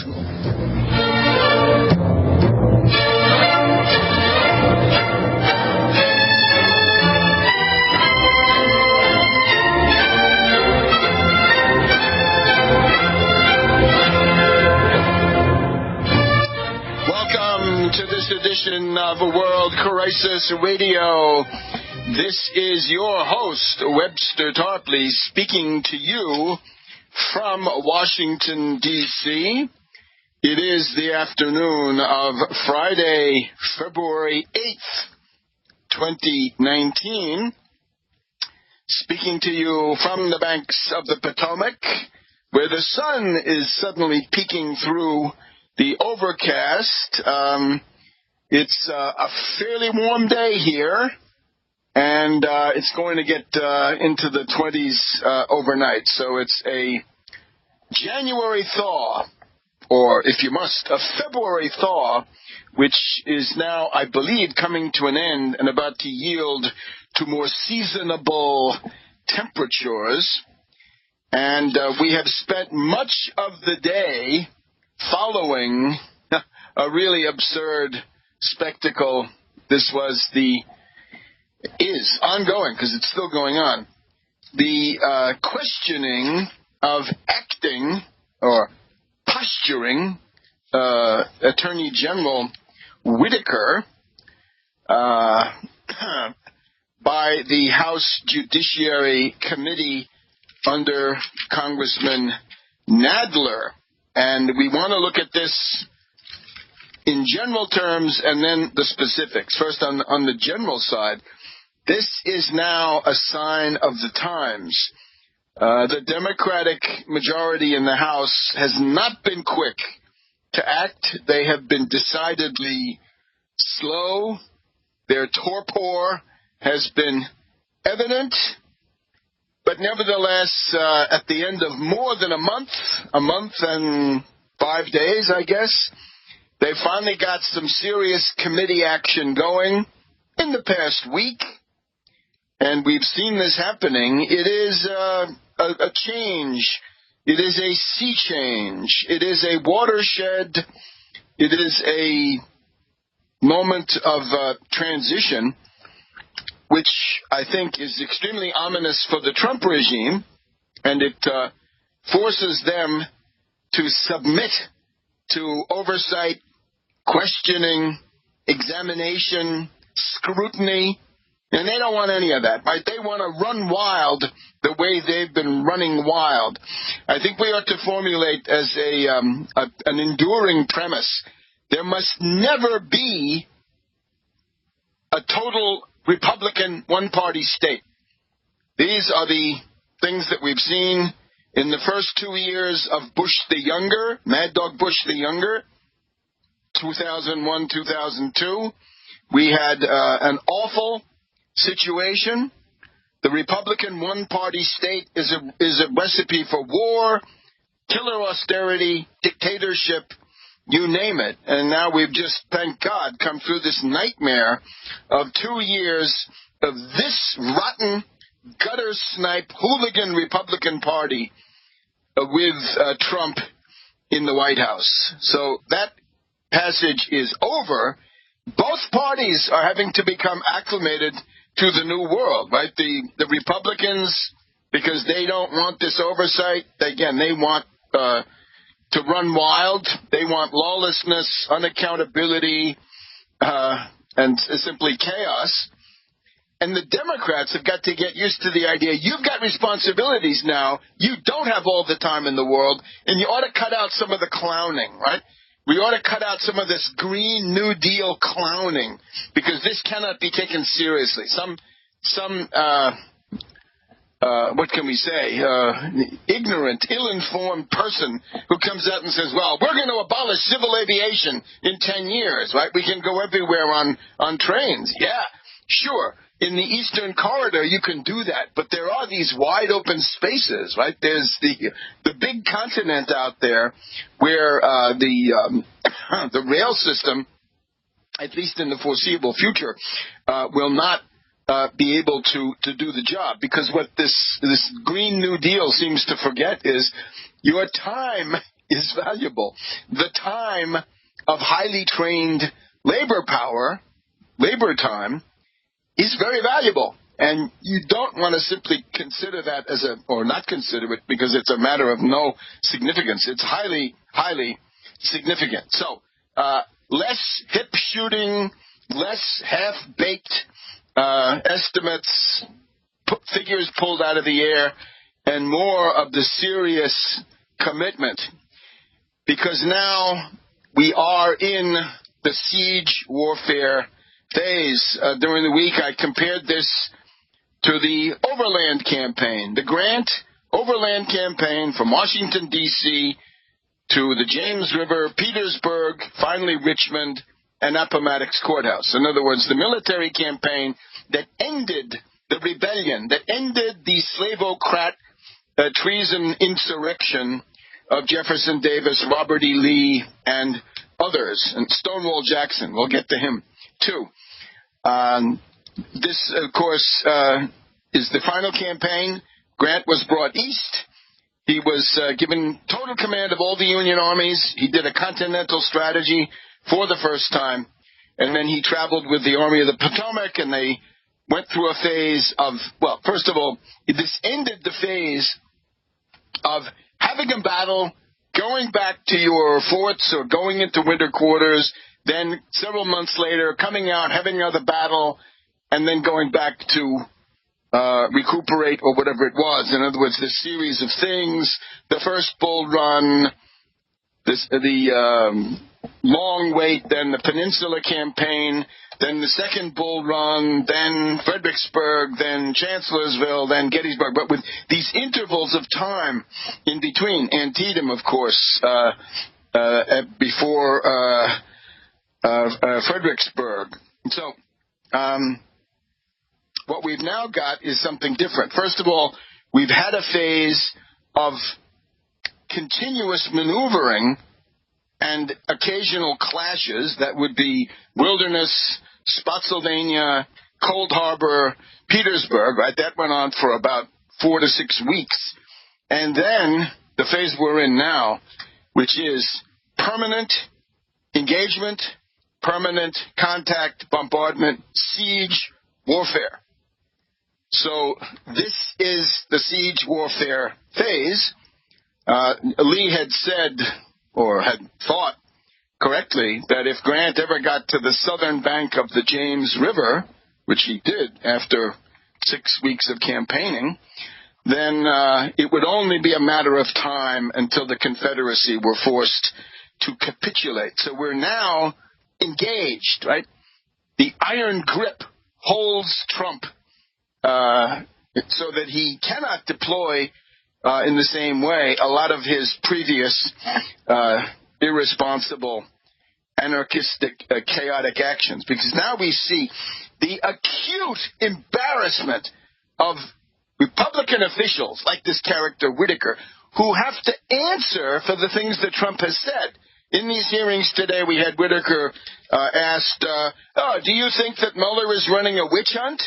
To this edition of World Crisis Radio. This is your host, Webster Tarpley, speaking to you from Washington, D.C. It is the afternoon of Friday, February 8th, 2019. Speaking to you from the banks of the Potomac, where the sun is suddenly peeking through the overcast. It's a fairly warm day here, and it's going to get into the 20s overnight. So it's a January thaw, or if you must, a February thaw, which is now, I believe, coming to an end and about to yield to more seasonable temperatures. And we have spent much of the day following a really absurd spectacle. This is ongoing, because it's still going on. The questioning of acting or posturing Attorney General Whitaker by the House Judiciary Committee under Congressman Nadler. And we want to look at this in general terms and then the specifics. First, on the general side, this is now a sign of the times. The Democratic majority in the House has not been quick to act. They have been decidedly slow. Their torpor has been evident. But nevertheless, at the end of more than a month and 5 days, I guess, they finally got some serious committee action going in the past week. And we've seen this happening. It is a change. It is a sea change. It is a watershed. It is a moment of transition, which I think is extremely ominous for the Trump regime, and it forces them to submit to oversight, questioning, examination, scrutiny, and they don't want any of that, right? They want to run wild the way they've been running wild. I think we ought to formulate as an enduring premise, there must never be a total Republican one-party state. These are the things that we've seen in the first 2 years of Bush the Younger, Mad Dog Bush the Younger, 2001, 2002. We had an awful situation. The Republican one-party state is a recipe for war, killer austerity, dictatorship, you name it. And now we've just, thank God, come through this nightmare of 2 years of this rotten, gutter-snipe, hooligan Republican Party with Trump in the White House. So that passage is over. Both parties are having to become acclimated to the new world, right? The Republicans, because they don't want this oversight, again, they want to run wild. They want lawlessness, unaccountability, and simply chaos. And the Democrats have got to get used to the idea, you've got responsibilities now, you don't have all the time in the world, and you ought to cut out some of the clowning, right? We ought to cut out some of this Green New Deal clowning, because this cannot be taken seriously. Some what can we say, ignorant, ill-informed person who comes out and says, well, we're going to abolish civil aviation in 10 years, right? We can go everywhere on trains. Yeah, sure. In the Eastern Corridor, you can do that, but there are these wide open spaces, right? There's the big continent out there where the rail system, at least in the foreseeable future, will not be able to do the job. Because what this Green New Deal seems to forget is your time is valuable. The time of highly trained labor power, labor time, is very valuable. And you don't want to simply consider that or not consider it because it's a matter of no significance. It's highly, highly significant. So, less hip shooting, less half-baked estimates, figures pulled out of the air, and more of the serious commitment. Because now we are in the siege warfare phase. During the week, I compared this to the Overland Campaign, the Grant Overland Campaign from Washington, D.C. to the James River, Petersburg, finally Richmond, and Appomattox Courthouse. In other words, the military campaign that ended the rebellion, that ended the slavocrat treason insurrection of Jefferson Davis, Robert E. Lee, and others, and Stonewall Jackson. We'll get to him, too. This, of course, is the final campaign. Grant was brought east. He was given total command of all the Union armies. He did a continental strategy for the first time. And then he traveled with the Army of the Potomac, and they went through a phase of, well, first of all, this ended the phase of having a battle, going back to your forts or going into winter quarters, then several months later coming out, having another battle, and then going back to recuperate or whatever it was. In other words, this series of things, the first Bull Run, the long wait, then the Peninsula Campaign, then the second Bull Run, then Fredericksburg, then Chancellorsville, then Gettysburg, but with these intervals of time in between. Antietam, of course, before Fredericksburg. So, what we've now got is something different. First of all, we've had a phase of continuous maneuvering and occasional clashes. That would be Wilderness, Spotsylvania, Cold Harbor, Petersburg, right? That went on for about 4 to 6 weeks. And then the phase we're in now, which is permanent engagement, permanent contact, bombardment, siege, warfare. So this is the siege warfare phase. Lee had said, or had thought correctly, that if Grant ever got to the southern bank of the James River, which he did after 6 weeks of campaigning, then it would only be a matter of time until the Confederacy were forced to capitulate. So we're now engaged, right? The iron grip holds Trump so that he cannot deploy in the same way a lot of his previous irresponsible, anarchistic, chaotic actions. Because now we see the acute embarrassment of Republican officials like this character Whitaker, who have to answer for the things that Trump has said. In these hearings today, we had Whitaker asked, do you think that Mueller is running a witch hunt?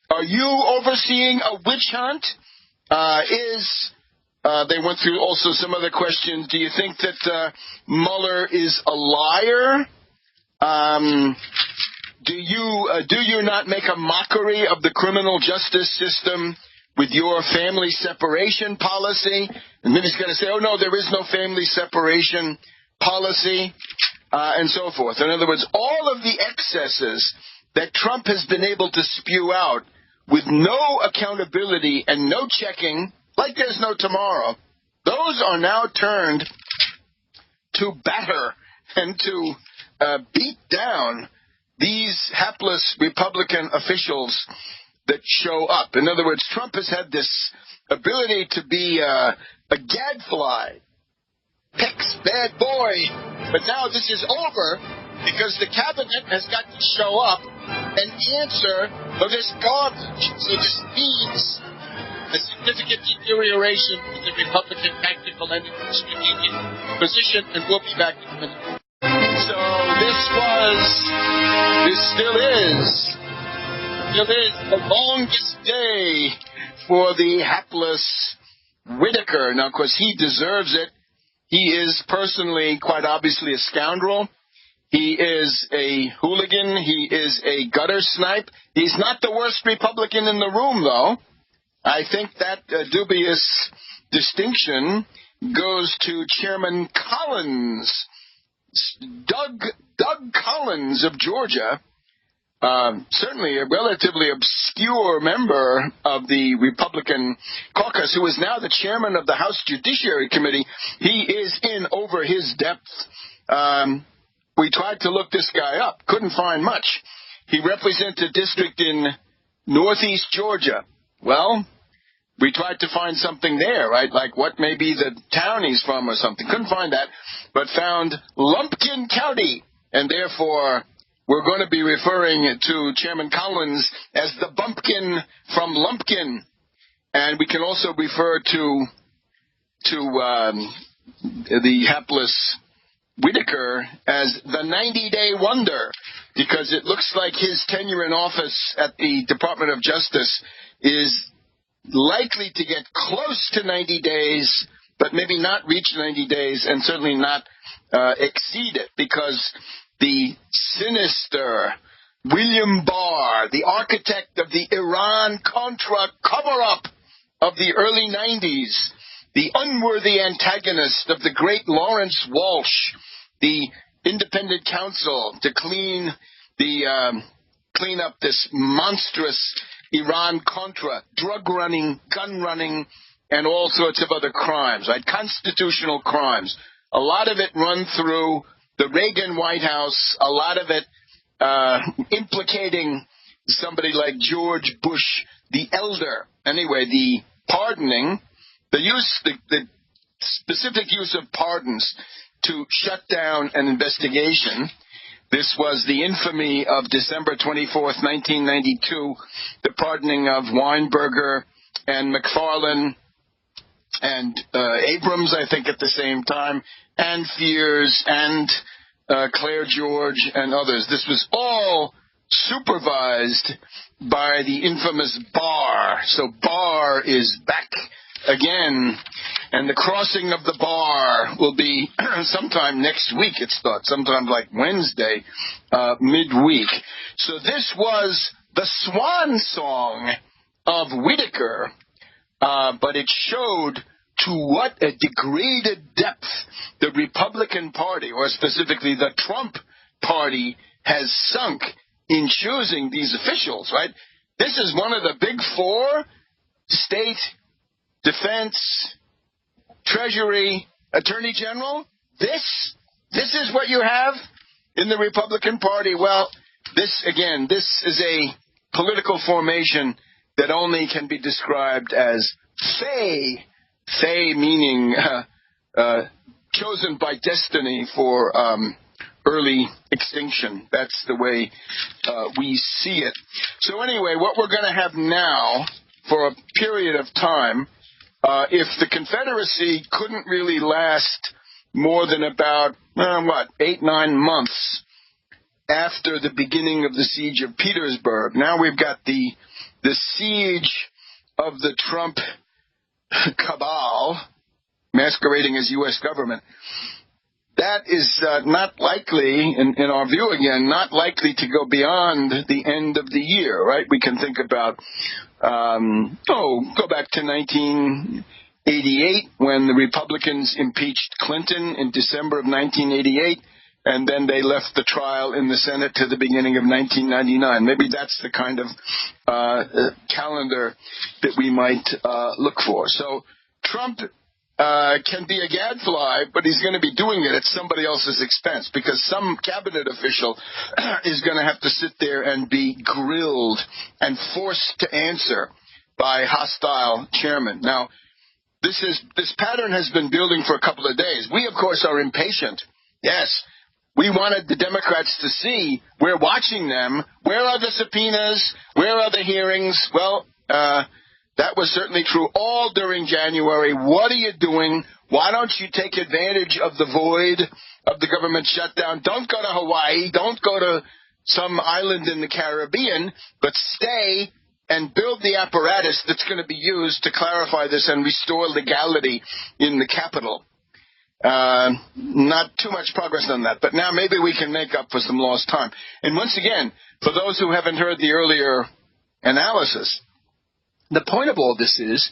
Are you overseeing a witch hunt? They went through also some other questions. Do you think that Mueller is a liar? Do you not make a mockery of the criminal justice system with your family separation policy? And then he's going to say, oh, no, there is no family separation policy, and so forth. In other words, all of the excesses that Trump has been able to spew out with no accountability and no checking, like there's no tomorrow, those are now turned to batter and to beat down these hapless Republican officials that show up. In other words, Trump has had this ability to be a gadfly, picks bad boy, but now this is over because the cabinet has got to show up and answer for this garbage. So this means a significant deterioration in the Republican tactical and strategic position, and we'll be back in a minute. So this still is the longest day for the hapless Whitaker. Now, of course, he deserves it. He is personally, quite obviously, a scoundrel. He is a hooligan. He is a gutter snipe. He's not the worst Republican in the room, though. I think that dubious distinction goes to Chairman Collins, Doug Collins of Georgia, certainly a relatively obscure member of the Republican caucus, who is now the chairman of the House Judiciary Committee. He is in over his depth. We tried to look this guy up, couldn't find much. He represents a district in northeast Georgia. Well, we tried to find something there, right? Like what may be the town he's from or something. Couldn't find that, but found Lumpkin County. And therefore, we're going to be referring to Chairman Collins as the bumpkin from Lumpkin. And we can also refer to the hapless Whitaker as the 90-day wonder, because it looks like his tenure in office at the Department of Justice is likely to get close to 90 days, but maybe not reach 90 days, and certainly not exceed it, because the sinister William Barr, the architect of the Iran-Contra cover-up of the early 90s, the unworthy antagonist of the great Lawrence Walsh, the independent counsel to clean up this monstrous Iran-Contra, drug-running, gun-running, and all sorts of other crimes, right? Constitutional crimes. A lot of it run through the Reagan White House, a lot of it implicating somebody like George Bush the Elder. Anyway, the pardoning, the specific use of pardons to shut down an investigation. This was the infamy of December 24th, 1992, the pardoning of Weinberger and McFarlane and Abrams, I think, at the same time, and Fears and Claire George and others. This was all supervised by the infamous Barr. So Barr is back again, and the crossing of the Bar will be sometime next week, it's thought, sometime like Wednesday, midweek. So this was the swan song of Whitaker, but it showed to what a degraded depth the Republican Party, or specifically the Trump Party, has sunk in choosing these officials, right? This is one of the big four: state, defense, Treasury, Attorney General. This is what you have in the Republican Party. Well, this is a political formation that only can be described as fey meaning chosen by destiny for early extinction. That's the way we see it. So anyway, what we're going to have now for a period of time, if the Confederacy couldn't really last more than about, 8-9 months after the beginning of the siege of Petersburg, now we've got the siege of the Trump cabal masquerading as U.S. government. That is not likely, in our view again, not likely to go beyond the end of the year, right? We can think about, go back to 1988 when the Republicans impeached Clinton in December of 1988, and then they left the trial in the Senate to the beginning of 1999. Maybe that's the kind of calendar that we might look for. So Trump can be a gadfly, but he's going to be doing it at somebody else's expense, because some cabinet official is going to have to sit there and be grilled and forced to answer by hostile chairmen. Now, this pattern has been building for a couple of days. We, of course, are impatient. Yes, we wanted the Democrats to see, we're watching them. Where are the subpoenas? Where are the hearings? Well, that was certainly true all during January. What are you doing? Why don't you take advantage of the void of the government shutdown? Don't go to Hawaii. Don't go to some island in the Caribbean, but stay and build the apparatus that's going to be used to clarify this and restore legality in the Capitol. Not too much progress on that, but now maybe we can make up for some lost time. And once again, for those who haven't heard the earlier analysis, the point of all this is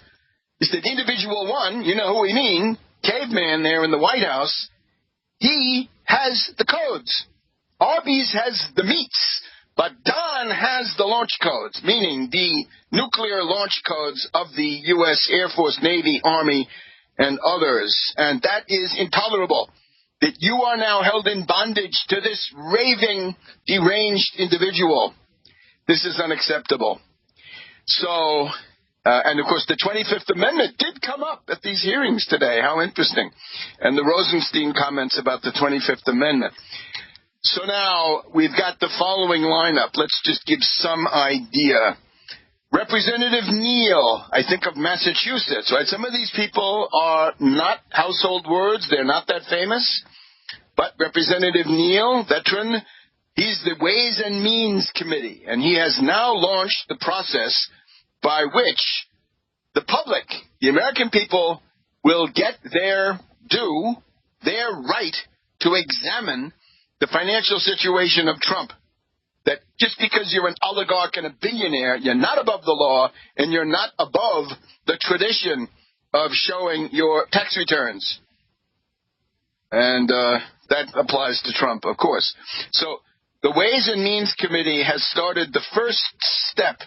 that individual one, you know who we mean, caveman there in the White House, he has the codes. Arby's has the meats, but Don has the launch codes, meaning the nuclear launch codes of the U.S. Air Force, Navy, Army, and others. And that is intolerable, that you are now held in bondage to this raving, deranged individual. This is unacceptable. So, and of course, the 25th Amendment did come up at these hearings today. How interesting. And the Rosenstein comments about the 25th Amendment. So now we've got the following lineup. Let's just give some idea. Representative Neal, I think of Massachusetts, right? Some of these people are not household words. They're not that famous. But Representative Neal, veteran, he's the Ways and Means Committee, and he has now launched the process by which the public, the American people, will get their due, their right to examine the financial situation of Trump. That just because you're an oligarch and a billionaire, you're not above the law, and you're not above the tradition of showing your tax returns. And that applies to Trump, of course. So the Ways and Means Committee has started the first step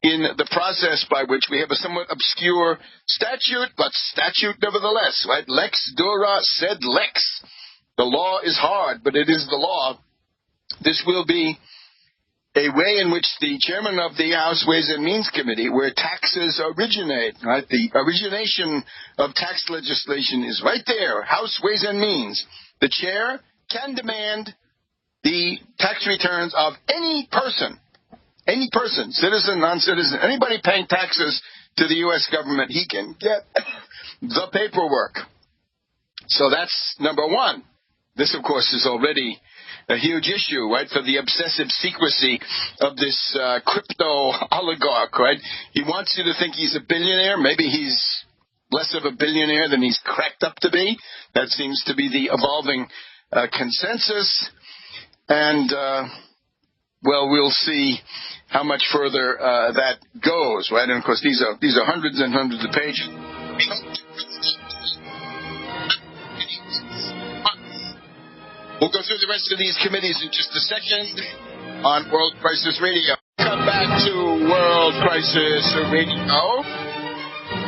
in the process by which we have a somewhat obscure statute, but statute nevertheless, right? Lex dura sed lex. The law is hard, but it is the law. This will be a way in which the chairman of the House Ways and Means Committee, where taxes originate, right? The origination of tax legislation is right there, House Ways and Means. The chair can demand the tax returns of any person, citizen, non-citizen, anybody paying taxes to the U.S. government, he can get the paperwork. So that's number one. This, of course, is already a huge issue, right, for the obsessive secrecy of this crypto oligarch, right? He wants you to think he's a billionaire. Maybe he's less of a billionaire than he's cracked up to be. That seems to be the evolving consensus. And, well, we'll see how much further that goes, right? And, of course, these are hundreds and hundreds of pages. We'll go through the rest of these committees in just a second on World Crisis Radio. Come back to World Crisis Radio.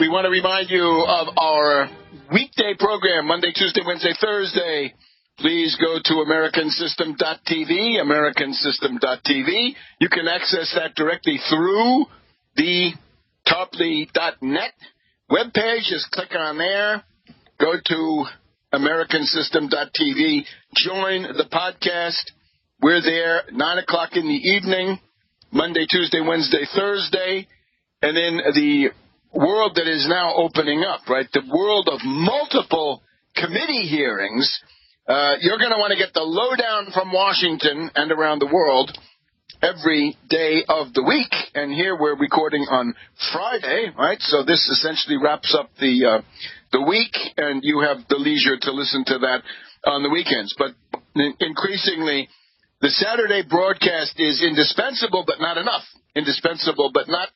We want to remind you of our weekday program, Monday, Tuesday, Wednesday, Thursday. Please go to AmericanSystem.tv, AmericanSystem.tv. You can access that directly through the Tarpley.net webpage. Just click on there. Go to AmericanSystem.tv. Join the podcast. We're there 9 o'clock in the evening, Monday, Tuesday, Wednesday, Thursday. And in the world that is now opening up, right, the world of multiple committee hearings, you're going to want to get the lowdown from Washington and around the world every day of the week. And here we're recording on Friday, right? So this essentially wraps up the week, and you have the leisure to listen to that on the weekends. But increasingly, the Saturday broadcast is indispensable, but not enough. Indispensable, but not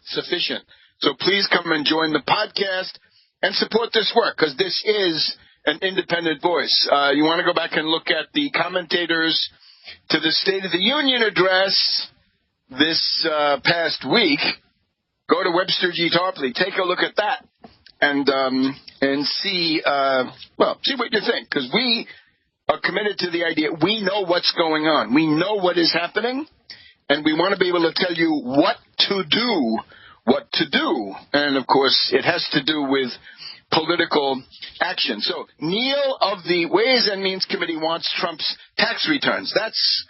sufficient. So please come and join the podcast and support this work, because this is an independent voice. You want to go back and look at the commentators to the State of the Union address this past week. Go to Webster G. Tarpley. Take a look at that and see, see what you think, because we are committed to the idea. We know what's going on. We know what is happening, and we want to be able to tell you what to do. And, of course, it has to do with political action. So Neal of the Ways and Means Committee wants Trump's tax returns. That's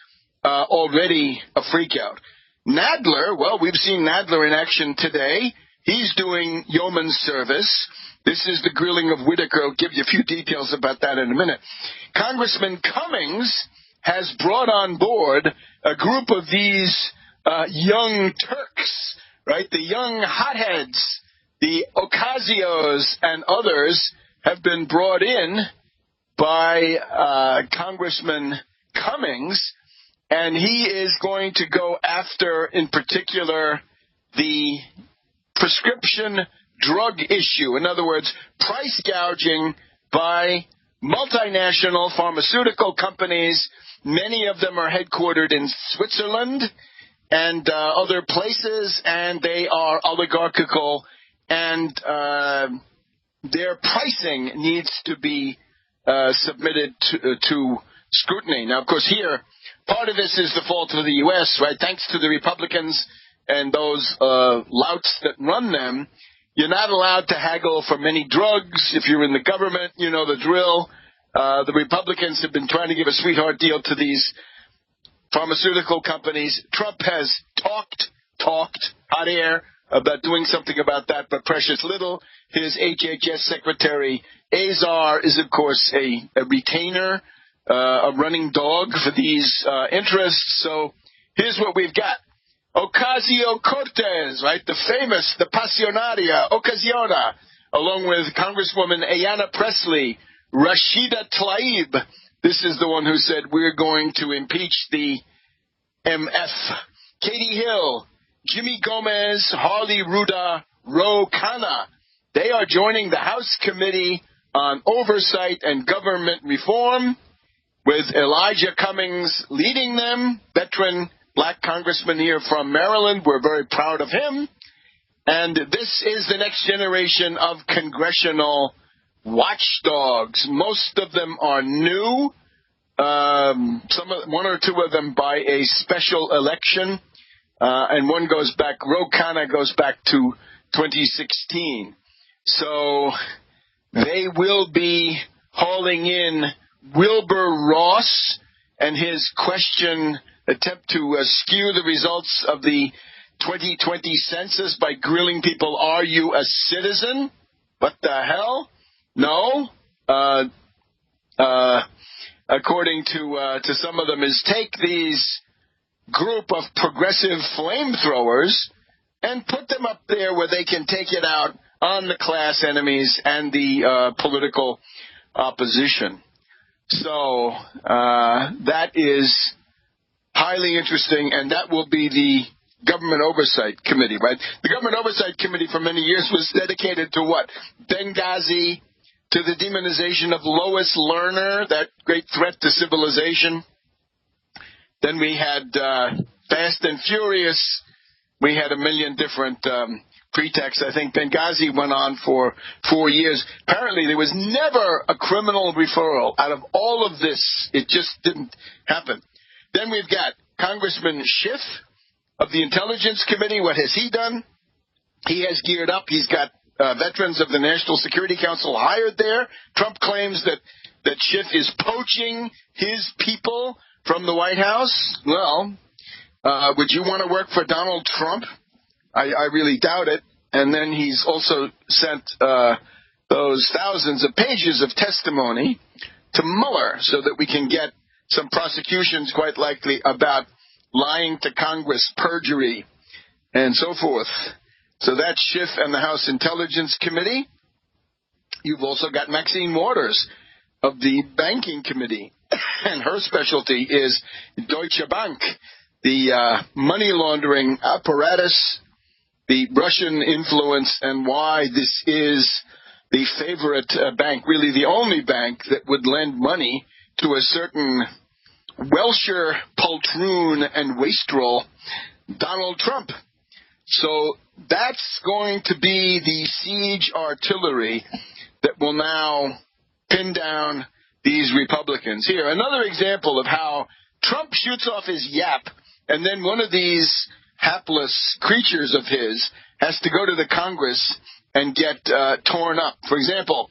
already a freakout. Nadler, well, we've seen Nadler in action today. He's doing yeoman's service. This is the grilling of Whitaker. I'll give you a few details about that in a minute. Congressman Cummings has brought on board a group of these young Turks, right? The young hotheads, the Ocasios and others have been brought in by Congressman Cummings, and he is going to go after, in particular, the prescription drug issue. In other words, price gouging by multinational pharmaceutical companies. Many of them are headquartered in Switzerland and other places, and they are oligarchical, and their pricing needs to be submitted to scrutiny. Now, of course, here, part of this is the fault of the U.S., right? Thanks to the Republicans and those louts that run them, you're not allowed to haggle for many drugs. If you're in the government, you know the drill. The Republicans have been trying to give a sweetheart deal to these pharmaceutical companies. Trump has talked hot air about doing something about that, but precious little. His HHS Secretary Azar is, of course, a retainer, a running dog for these interests. So here's what we've got. Ocasio-Cortez, right, the Pasionaria, Ocasiona, along with Congresswoman Ayanna Pressley, Rashida Tlaib. This is the one who said we're going to impeach the MF. Katie Hill, Jimmy Gomez, Harley Ruda, Ro Khanna. They are joining the House Committee on Oversight and Government Reform, with Elijah Cummings leading them, veteran black congressman here from Maryland. We're very proud of him. And this is the next generation of congressional watchdogs. Most of them are new. One or two of them by a special election. And one goes back, Ro Khanna goes back to 2016. So they will be hauling in Wilbur Ross and his attempt to skew the results of the 2020 census by grilling people, are you a citizen? What the hell? No. According to some of them, is take these group of progressive flamethrowers and put them up there where they can take it out on the class enemies and the political opposition. So that is highly interesting, and that will be the Government Oversight Committee, right? The Government Oversight Committee for many years was dedicated to what? Benghazi, to the demonization of Lois Lerner, that great threat to civilization. Then we had Fast and Furious. We had a million different pretexts. I think Benghazi went on for 4 years. Apparently, there was never a criminal referral out of all of this. It just didn't happen. Then we've got Congressman Schiff of the Intelligence Committee. What has he done? He has geared up. He's got veterans of the National Security Council hired there. Trump claims that Schiff is poaching his people from the White House. Well, would you want to work for Donald Trump? I really doubt it. And then he's also sent those thousands of pages of testimony to Mueller so that we can get some prosecutions, quite likely, about lying to Congress, perjury, and so forth. So that's Schiff and the House Intelligence Committee. You've also got Maxine Waters of the Banking Committee, and her specialty is Deutsche Bank, the money laundering apparatus, the Russian influence, and why this is the favorite bank, really the only bank that would lend money to a certain Welsher poltroon and wastrel, Donald Trump. So that's going to be the siege artillery that will now pin down these Republicans. Here, another example of how Trump shoots off his yap, and then one of these hapless creatures of his has to go to the Congress and get torn up. For example,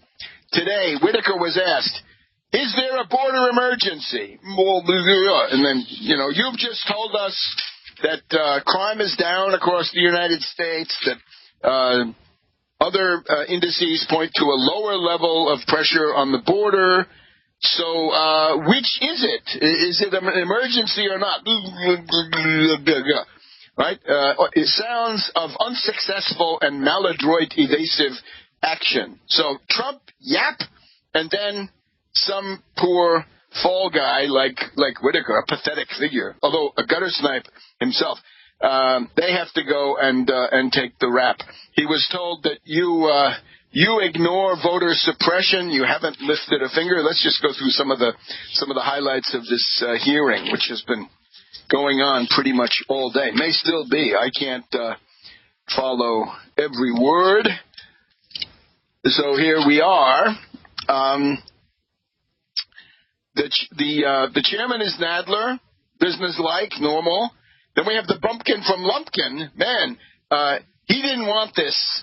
today, Whitaker was asked, is there a border emergency? And then, you've just told us that crime is down across the United States, that other indices point to a lower level of pressure on the border. So which is it? Is it an emergency or not? Right? It sounds of unsuccessful and maladroit evasive action. So Trump, yap, and then some poor fall guy like Whitaker, a pathetic figure, although a gutter snipe himself. They have to go and take the rap. He was told that you ignore voter suppression. You haven't lifted a finger. Let's just go through some of the highlights of this hearing, which has been going on pretty much all day. May still be. I can't follow every word. So here we are. The chairman is Nadler, business-like, normal. Then we have the bumpkin from Lumpkin. Man, he didn't want this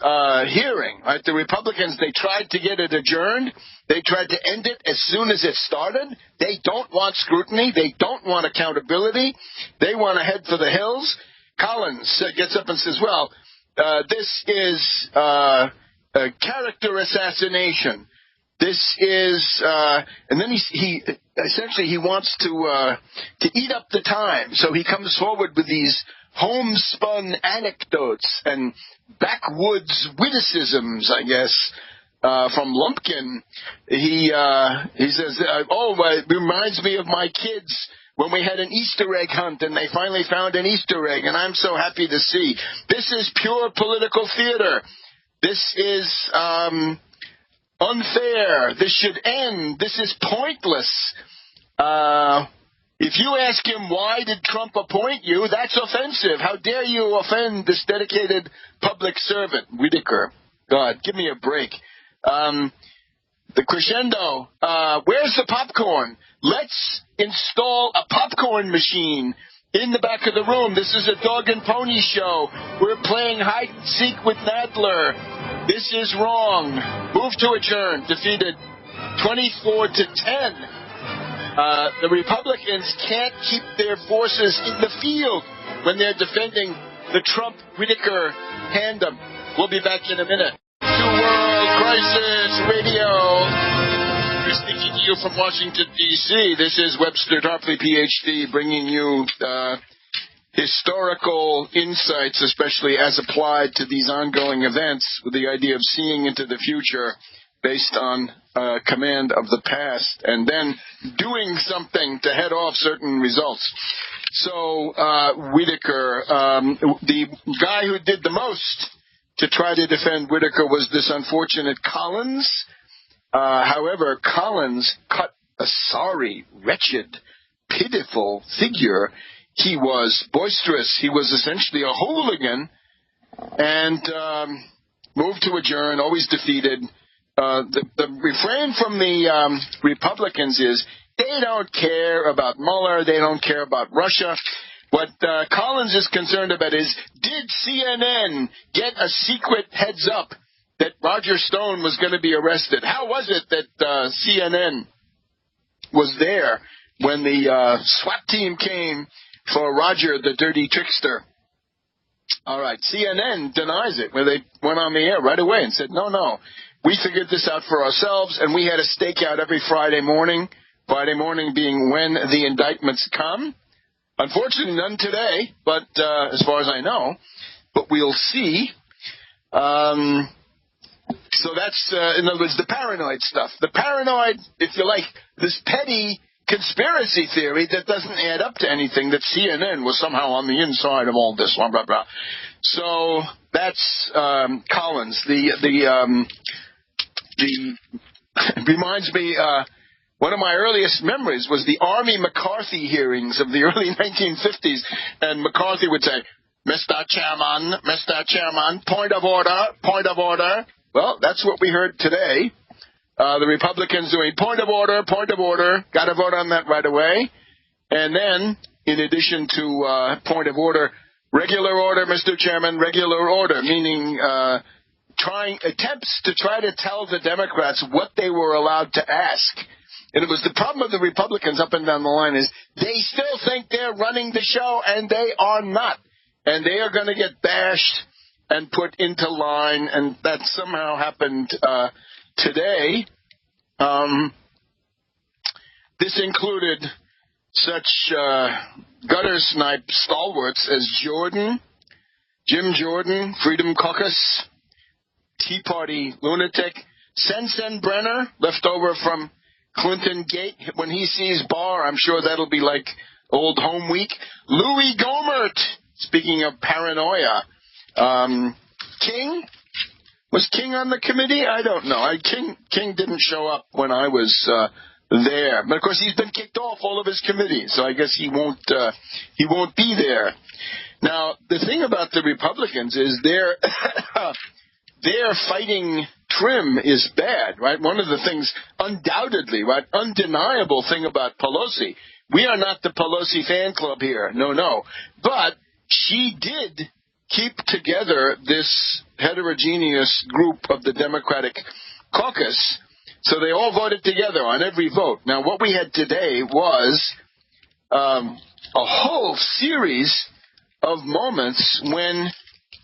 hearing. Right? The Republicans, they tried to get it adjourned. They tried to end it as soon as it started. They don't want scrutiny. They don't want accountability. They want to head for the hills. Collins gets up and says, well, this is a character assassination. This is, and then he essentially he wants to eat up the time. So he comes forward with these homespun anecdotes and backwoods witticisms, I guess, from Lumpkin. He says, it reminds me of my kids when we had an Easter egg hunt and they finally found an Easter egg, and I'm so happy to see. This is pure political theater. This is unfair. This should end. This is pointless. If you ask him, why did Trump appoint you, that's offensive. How dare you offend this dedicated public servant, Whitaker? God, give me a break. The crescendo, where's the popcorn? Let's install a popcorn machine in the back of the room. This is a dog and pony show. We're playing hide and seek with Nadler. This is wrong. Move to adjourn. Defeated 24-10. The Republicans can't keep their forces in the field when they're defending the Trump-Whitaker tandem. We'll be back in a minute. To World Crisis Radio. We're speaking to you from Washington, D.C. This is Webster Tarpley, Ph.D., bringing you historical insights, especially as applied to these ongoing events, with the idea of seeing into the future based on command of the past, and then doing something to head off certain results. So Whitaker, the guy who did the most to try to defend Whitaker was this unfortunate Collins. However, Collins cut a sorry, wretched, pitiful figure. He was boisterous. He was essentially a hooligan, and moved to adjourn, always defeated. The refrain from the Republicans is they don't care about Mueller, they don't care about Russia. What Collins is concerned about is, did CNN get a secret heads up that Roger Stone was going to be arrested? How was it that CNN was there when the SWAT team came for Roger, the dirty trickster? All right, CNN denies it, where they went on the air right away and said, no. We figured this out for ourselves, and we had a stakeout every Friday morning being when the indictments come. Unfortunately, none today, but as far as I know. But we'll see. So that's, in other words, the paranoid stuff. The paranoid, if you like, this petty conspiracy theory that doesn't add up to anything, that CNN was somehow on the inside of all this, blah, blah, blah. So that's Collins. It reminds me, one of my earliest memories was the Army McCarthy hearings of the early 1950s, and McCarthy would say, Mr. Chairman, point of order. Well, that's what we heard today. The Republicans doing point of order, got to vote on that right away. And then, in addition to point of order, regular order, Mr. Chairman, regular order, meaning attempts to try to tell the Democrats what they were allowed to ask. And it was the problem of the Republicans up and down the line is they still think they're running the show, and they are not. And they are going to get bashed and put into line, and that somehow happened today. This included such gutter snipe stalwarts as Jim Jordan, Freedom Caucus, Tea Party lunatic. Sensenbrenner, left over from Clinton Gate. When he sees Barr, I'm sure that'll be like old home week. Louis Gohmert, speaking of paranoia. King? Was King on the committee? I don't know. King didn't show up when I was there. But, of course, he's been kicked off all of his committees, so I guess he won't be there. Now, the thing about the Republicans is their fighting trim is bad, right? One of the things, undoubtedly, right, undeniable thing about Pelosi, we are not the Pelosi fan club here. No. But she did keep together this heterogeneous group of the Democratic caucus, so they all voted together on every vote. Now, what we had today was a whole series of moments when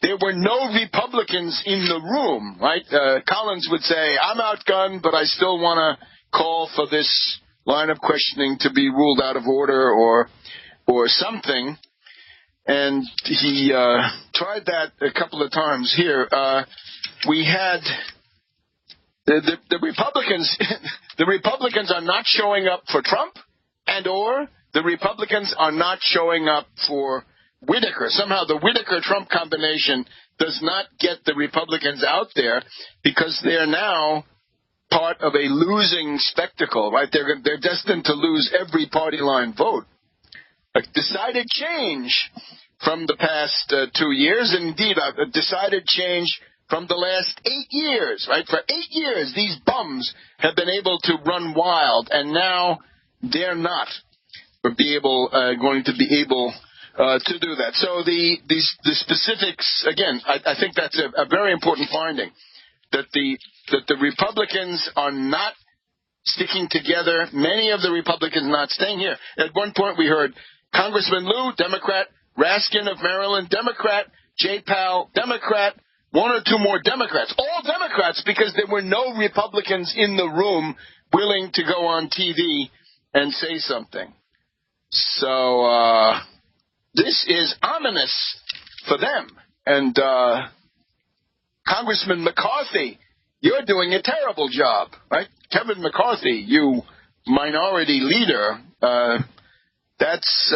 there were no Republicans in the room, right? Collins would say, I'm outgunned, but I still want to call for this line of questioning to be ruled out of order or something. And he tried that a couple of times here. We had the Republicans. The Republicans are not showing up for Trump, or the Republicans are not showing up for Whitaker. Somehow the Whitaker-Trump combination does not get the Republicans out there because they're now part of a losing spectacle, right? They're destined to lose every party line vote. A decided change from the past 2 years, and indeed a decided change from the last 8 years, right? For 8 years, these bums have been able to run wild, and now they're not going to be able to do that. So the specifics, again, I think that's a very important finding, that the Republicans are not sticking together. Many of the Republicans not staying here. At one point we heard Congressman Lieu, Democrat, Raskin of Maryland, Democrat, Jay Powell, Democrat, one or two more Democrats, all Democrats, because there were no Republicans in the room willing to go on TV and say something. So this is ominous for them. And Congressman McCarthy, you're doing a terrible job, right? Kevin McCarthy, you minority leader, that's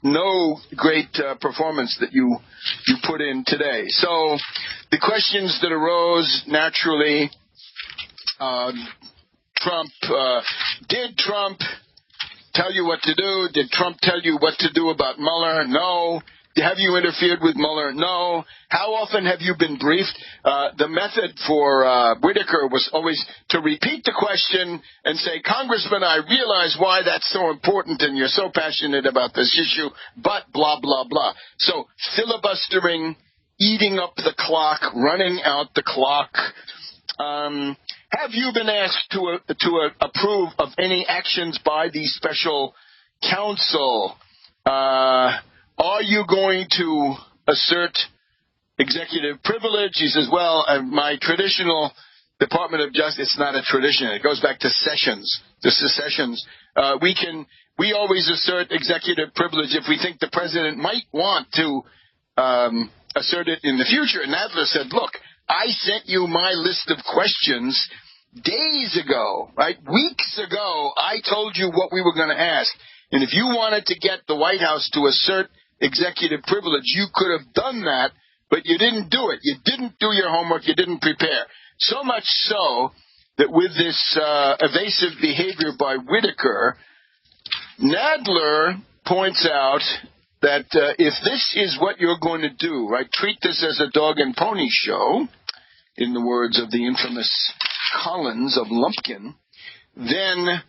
no great performance that you put in today. So the questions that arose naturally, did Trump tell you what to do? Did Trump tell you what to do about Mueller? No. Have you interfered with Mueller? No. How often have you been briefed? The method for Whitaker was always to repeat the question and say, Congressman, I realize why that's so important and you're so passionate about this issue, but blah, blah, blah. So filibustering, eating up the clock, running out the clock. Have you been asked to approve of any actions by the special counsel? Are you going to assert executive privilege? He says, well, my traditional Department of Justice, it's not a tradition. It goes back to Sessions, the secessions. We always assert executive privilege if we think the president might want to assert it in the future. And Nadler said, look, I sent you my list of questions days ago, right? Weeks ago, I told you what we were going to ask. And if you wanted to get the White House to assert executive privilege, you could have done that, but you didn't do it. You didn't do your homework. You didn't prepare. So much so that with this evasive behavior by Whitaker, Nadler points out that if this is what you're going to do, right, treat this as a dog and pony show, in the words of the infamous Collins of Lumpkin, then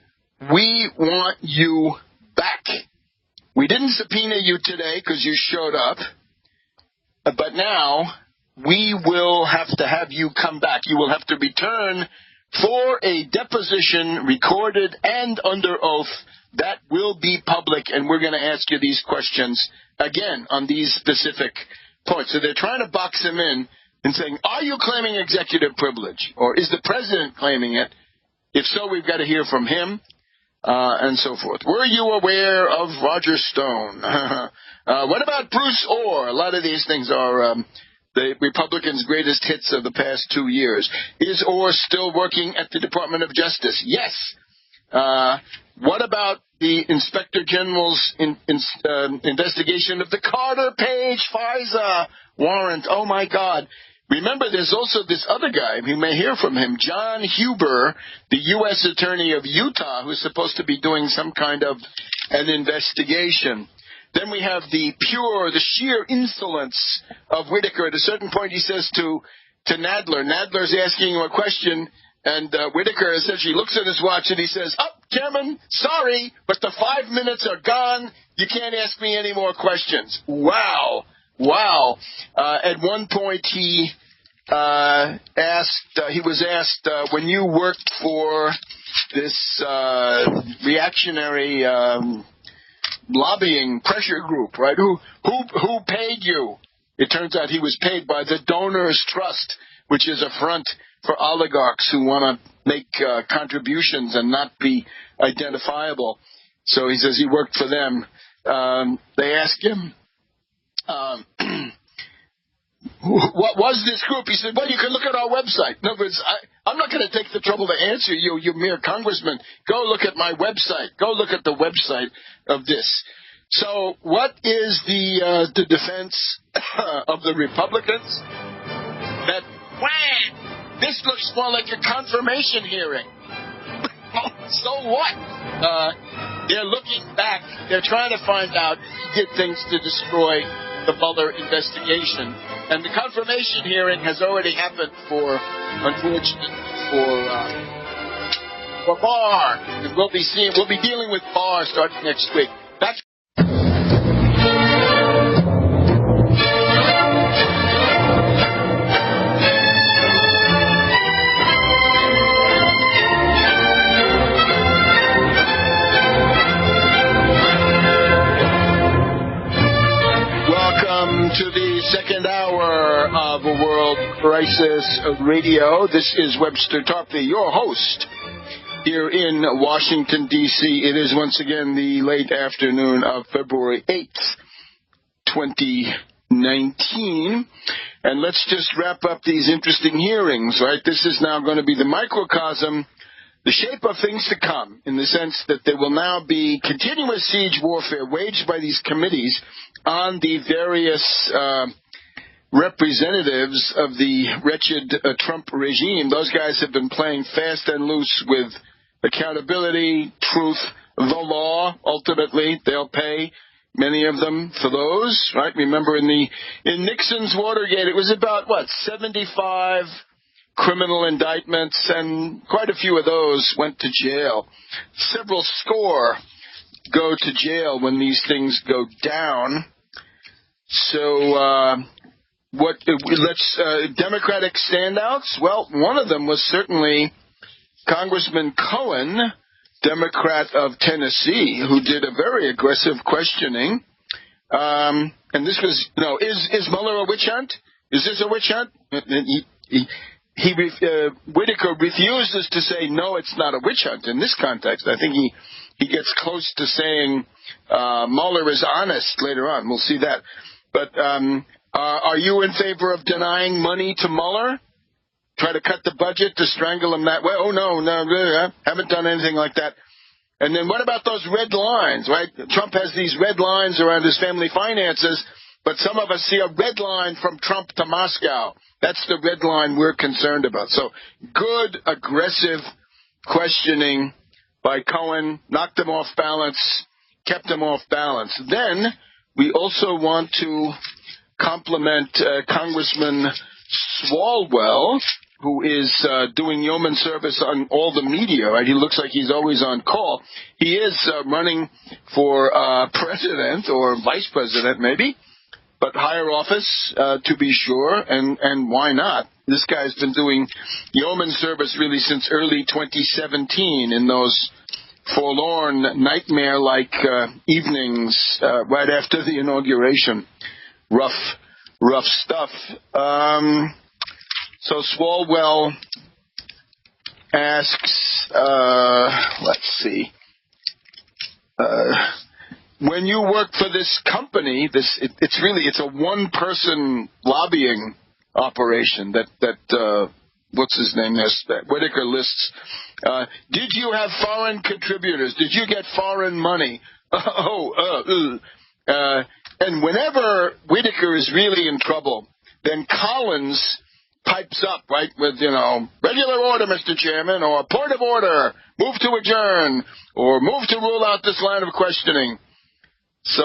we want you back. We didn't subpoena you today because you showed up, but now we will have to have you come back. You will have to return for a deposition recorded and under oath that will be public, and we're going to ask you these questions again on these specific points. So they're trying to box him in and saying, are you claiming executive privilege, or is the president claiming it? If so, we've got to hear from him. And so forth. Were you aware of Roger Stone? What about Bruce Orr? A lot of these things are the Republicans' greatest hits of the past 2 years. Is Orr still working at the Department of Justice? Yes. What about the Inspector General's investigation of the Carter Page FISA warrant? Oh, my God. Remember, there's also this other guy, you may hear from him, John Huber, the U.S. Attorney of Utah, who's supposed to be doing some kind of an investigation. Then we have the sheer insolence of Whitaker. At a certain point, he says to Nadler, Nadler's asking him a question, and Whitaker essentially looks at his watch and he says, Chairman, sorry, but the 5 minutes are gone. You can't ask me any more questions. Wow. At one point, he was asked, when you worked for this reactionary lobbying pressure group, right? Who paid you? It turns out he was paid by the Donors Trust, which is a front for oligarchs who want to make contributions and not be identifiable. So he says he worked for them. They asked him, what was this group? He said, well, you can look at our website. In other words, I'm not going to take the trouble to answer you, you mere congressman. Go look at my website. Go look at the website of this. So what is the defense of the Republicans? That, this looks more like a confirmation hearing. So what? They're looking back. They're trying to find out who did things to destroy the Mueller investigation. And the confirmation hearing has already happened unfortunately, for Barr. And we'll be dealing with Barr starting next week. That's to the second hour of a World Crisis Radio. This is Webster Tarpley, your host here in Washington, D.C. It is once again the late afternoon of February 8th, 2019. And let's just wrap up these interesting hearings, right? This is now going to be the microcosm, the shape of things to come, in the sense that there will now be continuous siege warfare waged by these committees on the various representatives of the wretched Trump regime. Those guys have been playing fast and loose with accountability, truth, the law. Ultimately, they'll pay, many of them, for those, right? Remember in Nixon's Watergate, it was about, 75 criminal indictments, and quite a few of those went to jail. Several score go to jail when these things go down. So, Democratic standouts? Well, one of them was certainly Congressman Cohen, Democrat of Tennessee, who did a very aggressive questioning. And this was, is Mueller a witch hunt? Is this a witch hunt? Whitaker refuses to say, no, it's not a witch hunt in this context. I think he gets close to saying Mueller is honest later on. We'll see that. But are you in favor of denying money to Mueller? Try to cut the budget to strangle him that way? Oh, no, I haven't done anything like that. And then what about those red lines, right? Trump has these red lines around his family finances, but some of us see a red line from Trump to Moscow. That's the red line we're concerned about. So good, aggressive questioning by Cohen, knocked him off balance, kept him off balance. Then we also want to compliment Congressman Swalwell, who is doing yeoman service on all the media, right? He looks like he's always on call. He is running for president or vice president, maybe, but higher office, to be sure, and why not? This guy's been doing yeoman service really since early 2017 in those forlorn, nightmare-like evenings right after the inauguration. Rough stuff. So Swalwell asks, let's see, when you work for this company, it's a one-person lobbying operation that what's his name? That Whitaker lists. Did you have foreign contributors? Did you get foreign money? And whenever Whitaker is really in trouble, then Collins pipes up, right, with, regular order, Mr. Chairman, or point of order, move to adjourn, or move to rule out this line of questioning. So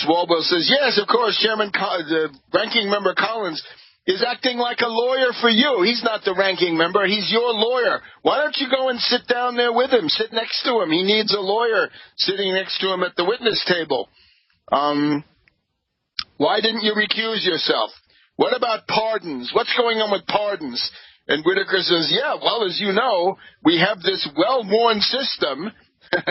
Swalwell says, yes, of course, the ranking member Collins is acting like a lawyer for you. He's not the ranking member. He's your lawyer. Why don't you go and sit down there with him, sit next to him? He needs a lawyer sitting next to him at the witness table. Why didn't you recuse yourself? What about pardons? What's going on with pardons? And Whitaker says, yeah, well, as you know, we have this well-worn system,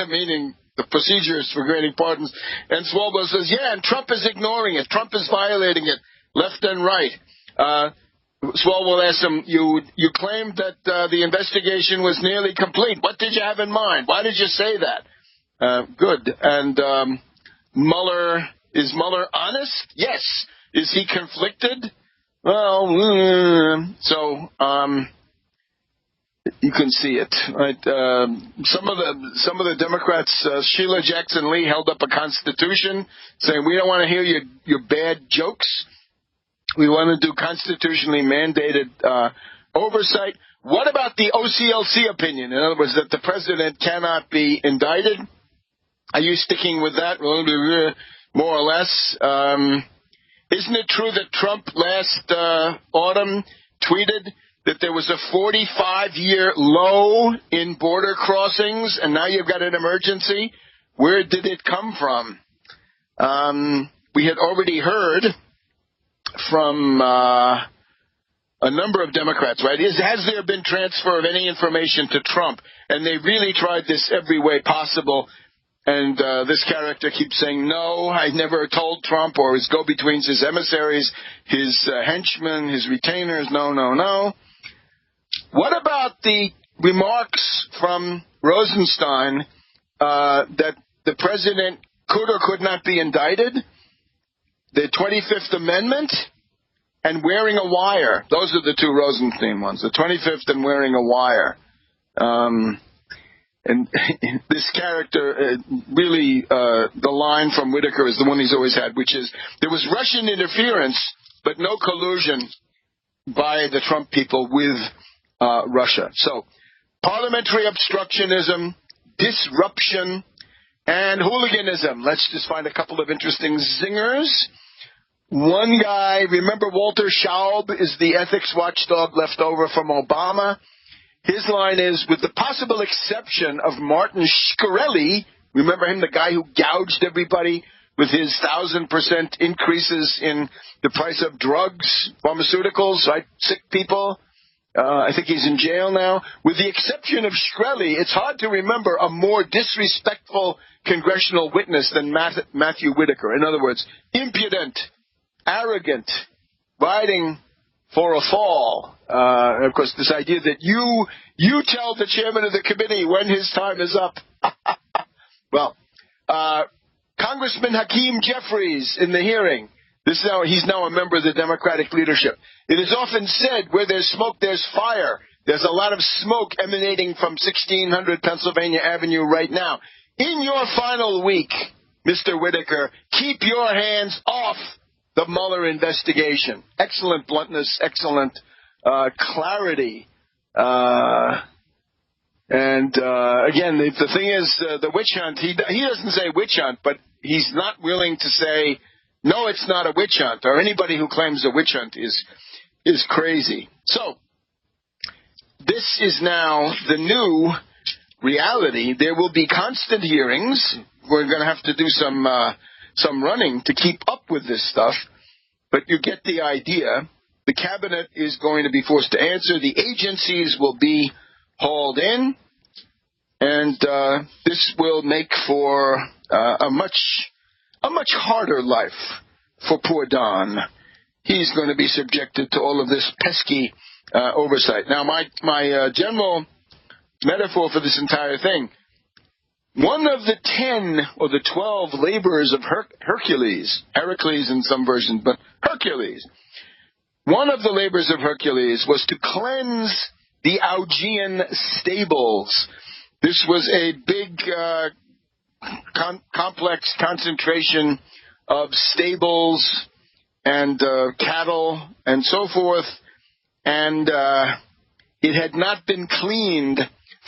meaning the procedures for granting pardons. And Swalwell says, yeah, and Trump is ignoring it. Trump is violating it left and right. Swalwell asked him, you claimed that the investigation was nearly complete. What did you have in mind? Why did you say that? Good. And is Mueller honest? Yes. Is he conflicted? Well, so you can see it, right? Some of the Democrats, Sheila Jackson Lee, held up a constitution saying we don't want to hear your bad jokes. We want to do constitutionally mandated oversight. What about the OCLC opinion? In other words, that the president cannot be indicted? Are you sticking with that? More or less. Isn't it true that Trump last autumn tweeted that there was a 45-year low in border crossings, and now you've got an emergency? Where did it come from? We had already heard from a number of Democrats, right? Has there been transfer of any information to Trump? And they really tried this every way possible. And this character keeps saying, no, I never told Trump, or his go-betweens, his emissaries, his henchmen, his retainers, no. What about the remarks from Rosenstein that the president could or could not be indicted? The 25th Amendment and wearing a wire. Those are the two Rosenstein ones, the 25th and wearing a wire. And this character, really, the line from Whitaker is the one he's always had, which is, there was Russian interference, but no collusion by the Trump people with Russia. So, parliamentary obstructionism, disruption, and hooliganism. Let's just find a couple of interesting zingers. One guy, remember Walter Schaub is the ethics watchdog left over from Obama. His line is, with the possible exception of Martin Shkreli, remember him, the guy who gouged everybody with his 1,000% increases in the price of drugs, pharmaceuticals, right? Sick people. I think he's in jail now. With the exception of Shkreli, it's hard to remember a more disrespectful congressional witness than Matthew Whitaker. In other words, impudent, arrogant, riding for a fall. Of course, this idea that you tell the chairman of the committee when his time is up. Well, Congressman Hakeem Jeffries in the hearing. He's now a member of the Democratic leadership. It is often said, where there's smoke, there's fire. There's a lot of smoke emanating from 1600 Pennsylvania Avenue right now. In your final week, Mr. Whitaker, keep your hands off the Mueller investigation. Excellent bluntness, excellent clarity. Again, the thing is, the witch hunt, he doesn't say witch hunt, but he's not willing to say, no, it's not a witch hunt, or anybody who claims a witch hunt is crazy. So, this is now the new reality. There will be constant hearings. We're going to have to do some running to keep up with this stuff, but you get the idea. The cabinet is going to be forced to answer. The agencies will be hauled in, and this will make for a much harder life for poor Don. He's going to be subjected to all of this pesky oversight. Now, my general metaphor for this entire thing, one of the 10 or the 12 labors of Hercules in some versions, but Hercules, one of the labors of Hercules was to cleanse the Augean stables. This was a big, complex concentration of stables and cattle and so forth, and it had not been cleaned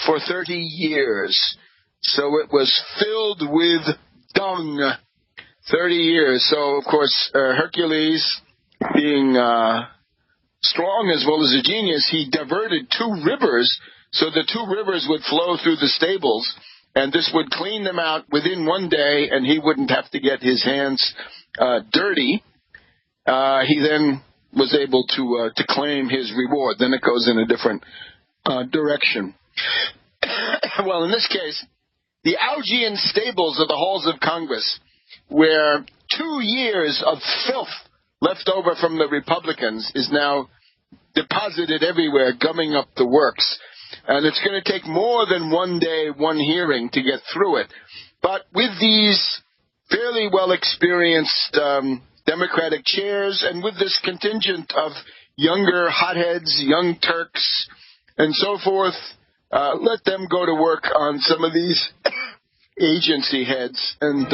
for 30 years. So it was filled with dung 30 years. So, of course, Hercules, being strong as well as a genius, he diverted 2 rivers so the 2 rivers would flow through the stables, and this would clean them out within one day, and he wouldn't have to get his hands dirty. He then was able to claim his reward. Then it goes in a different direction. Well, in this case, the Augean stables of the halls of Congress, where 2 years of filth left over from the Republicans is now deposited everywhere, gumming up the works. And it's going to take more than one day, one hearing to get through it. But with these fairly well-experienced Democratic chairs and with this contingent of younger hotheads, young Turks, and so forth, let them go to work on some of these agency heads. And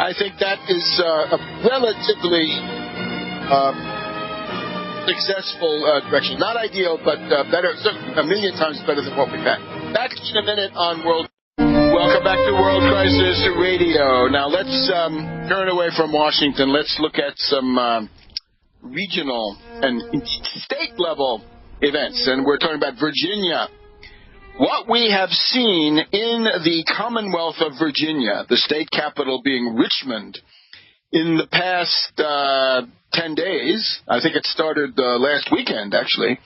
I think that is a relatively successful direction. Not ideal, but better, a million times better than what we've had. Back in a minute on World. Welcome back to World Crisis Radio. Now let's turn away from Washington. Let's look at some regional and state-level events. And we're talking about Virginia. What we have seen in the Commonwealth of Virginia, the state capital being Richmond, in the past 10 days, I think it started last weekend actually,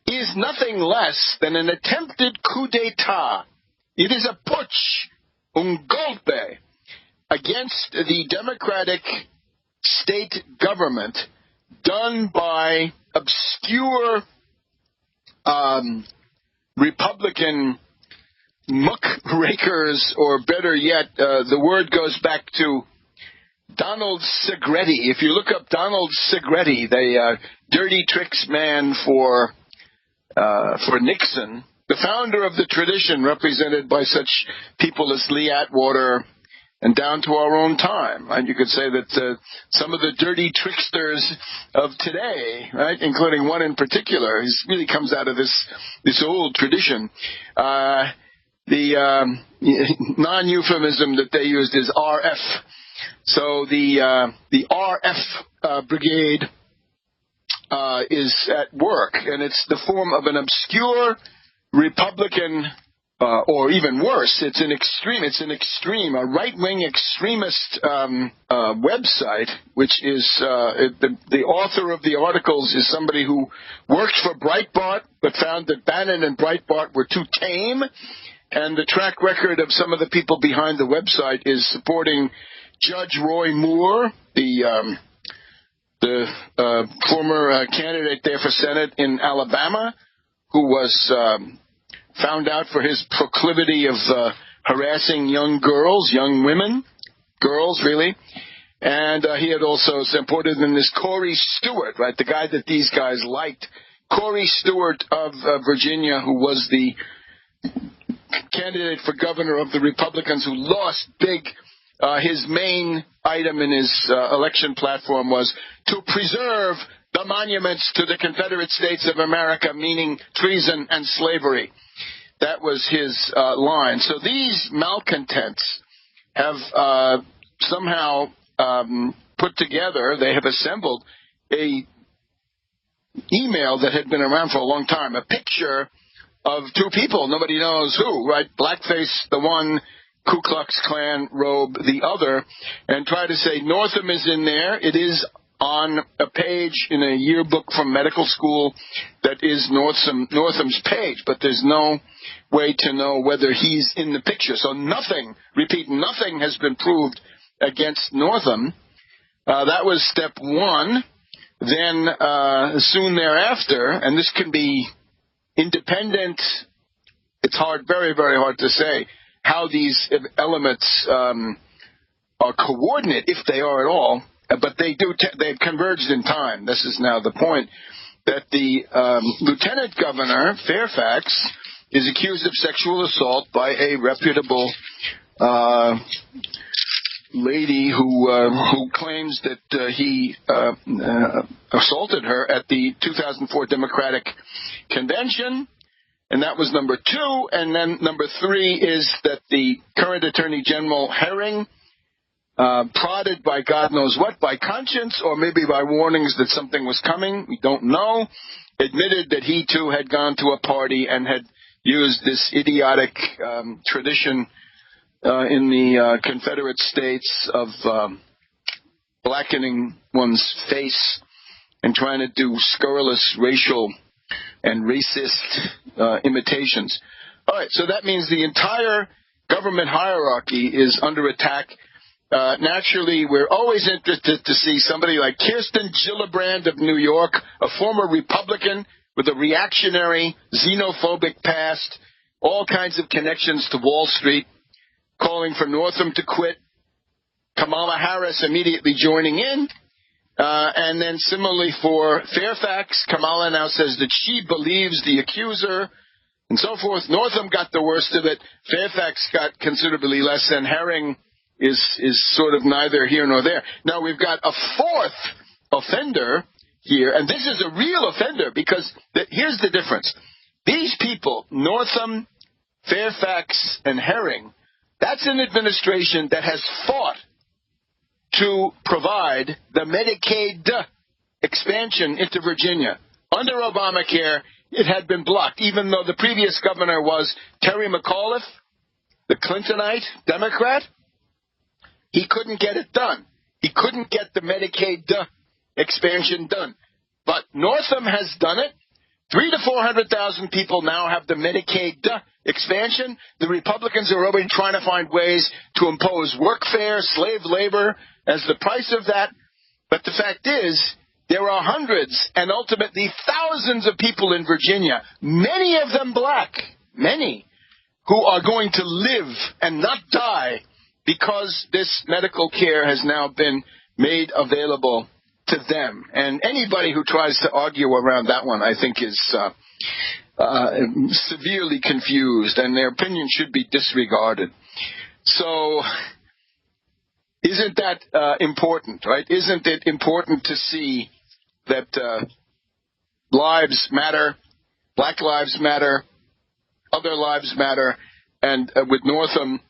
is nothing less than an attempted coup d'etat. It is a putsch, golpe, against the Democratic state government done by obscure Republican muckrakers, or better yet, the word goes back to Donald Segretti. If you look up Donald Segretti, the dirty tricks man for Nixon, the founder of the tradition represented by such people as Lee Atwater and down to our own time. And you could say that some of the dirty tricksters of today, right, including one in particular, really comes out of this old tradition. The non-euphemism that they used is RF. So the RF brigade is at work, and it's the form of an obscure Republican, or even worse, it's an extreme, a right-wing extremist website, which is the author of the articles is somebody who worked for Breitbart, but found that Bannon and Breitbart were too tame, and the track record of some of the people behind the website is supporting Judge Roy Moore, the former candidate there for Senate in Alabama, who was found out for his proclivity of harassing young girls, young women, girls really. And he had also supported in this Corey Stewart, right, the guy that these guys liked. Corey Stewart of Virginia, who was the candidate for governor of the Republicans, who lost big. His main item in his election platform was to preserve the monuments to the Confederate States of America, meaning treason and slavery. That was his line. So these malcontents have somehow put together, they have assembled a email that had been around for a long time, a picture of 2 people, nobody knows who, right? Blackface, the one, Ku Klux Klan robe, the other, and try to say Northam is in there. It is on a page in a yearbook from medical school that is Northam's page, but there's no way to know whether he's in the picture. So nothing has been proved against Northam. That was step 1. Then soon thereafter, and this can be independent, it's hard, very, very hard to say how these elements are coordinate, if they are at all. but they've converged in time. This is now the point, that the lieutenant governor, Fairfax, is accused of sexual assault by a reputable lady who claims that he assaulted her at the 2004 Democratic Convention. And that was number 2. And then number 3 is that the current Attorney General Herring, prodded by God knows what, by conscience or maybe by warnings that something was coming, we don't know, admitted that he too had gone to a party and had used this idiotic tradition in the Confederate States of blackening one's face and trying to do scurrilous racial and racist imitations. All right, so that means the entire government hierarchy is under attack. Naturally, we're always interested to see somebody like Kirsten Gillibrand of New York, a former Republican with a reactionary, xenophobic past, all kinds of connections to Wall Street, calling for Northam to quit. Kamala Harris immediately joining in. And then similarly for Fairfax, Kamala now says that she believes the accuser and so forth. Northam got the worst of it. Fairfax got considerably less, and Herring is sort of neither here nor there. Now we've got a fourth offender here, and this is a real offender because here's the difference. These people, Northam, Fairfax, and Herring, that's an administration that has fought to provide the Medicaid expansion into Virginia. Under Obamacare, it had been blocked, even though the previous governor was Terry McAuliffe, the Clintonite Democrat. He couldn't get it done. He couldn't get the Medicaid expansion done. But Northam has done it. 300,000 to 400,000 people now have the Medicaid expansion. The Republicans are already trying to find ways to impose workfare, slave labor as the price of that. But the fact is, there are hundreds and ultimately thousands of people in Virginia, many of them black, many, who are going to live and not die because this medical care has now been made available to them. And anybody who tries to argue around that one, I think, is severely confused, and their opinion should be disregarded. So isn't that important, right? Isn't it important to see that lives matter, black lives matter, other lives matter, and with Northam,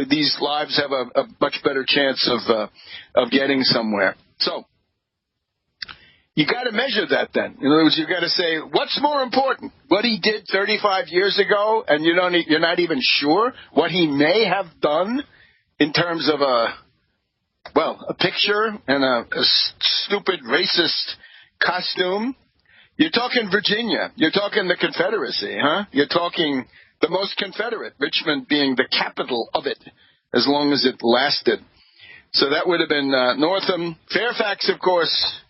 these lives have a much better chance of getting somewhere. So you got to measure that then. In other words, you got to say, what's more important? What he did 35 years ago, and you're not even sure what he may have done in terms of a picture and a stupid racist costume. You're talking Virginia. You're talking the Confederacy, huh? You're talking the most Confederate, Richmond being the capital of it, as long as it lasted. So that would have been Northam. Fairfax, of course,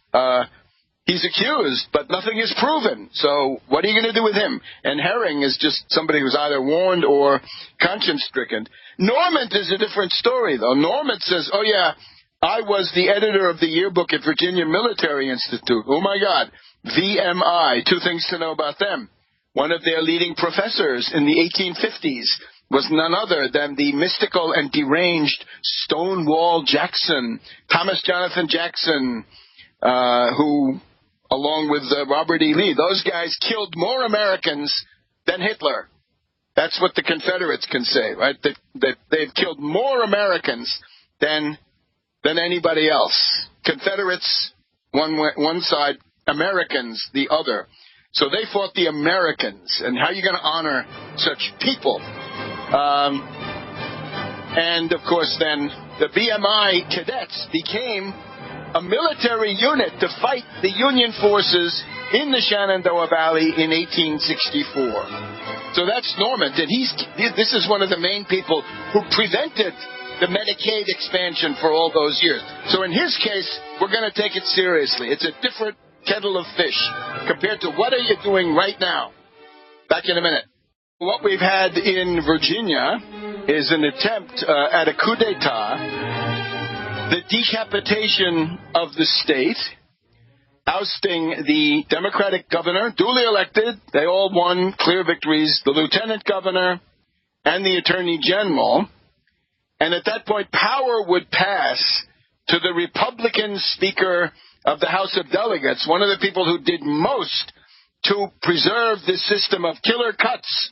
he's accused, but nothing is proven. So what are you going to do with him? And Herring is just somebody who's either warned or conscience-stricken. Normant is a different story, though. Normant says, oh, yeah, I was the editor of the yearbook at Virginia Military Institute. Oh, my God. VMI. 2 things to know about them. One of their leading professors in the 1850s was none other than the mystical and deranged Stonewall Jackson, Thomas Jonathan Jackson, who, along with Robert E. Lee, those guys killed more Americans than Hitler. That's what the Confederates can say, right? That they've killed more Americans than anybody else. Confederates, one side, Americans, the other. So they fought the Americans. And how are you going to honor such people? And, of course, then the VMI cadets became a military unit to fight the Union forces in the Shenandoah Valley in 1864. So that's Normant, and this is one of the main people who prevented the Medicaid expansion for all those years. So in his case, we're going to take it seriously. It's a different kettle of fish compared to what are you doing right now. Back in a minute. What we've had in Virginia is an attempt at a coup d'etat the decapitation of the state, ousting the Democratic governor, duly elected. They all won clear victories, the lieutenant governor and the attorney general. And at that point, power would pass to the Republican Speaker of the House of Delegates, one of the people who did most to preserve this system of killer cuts.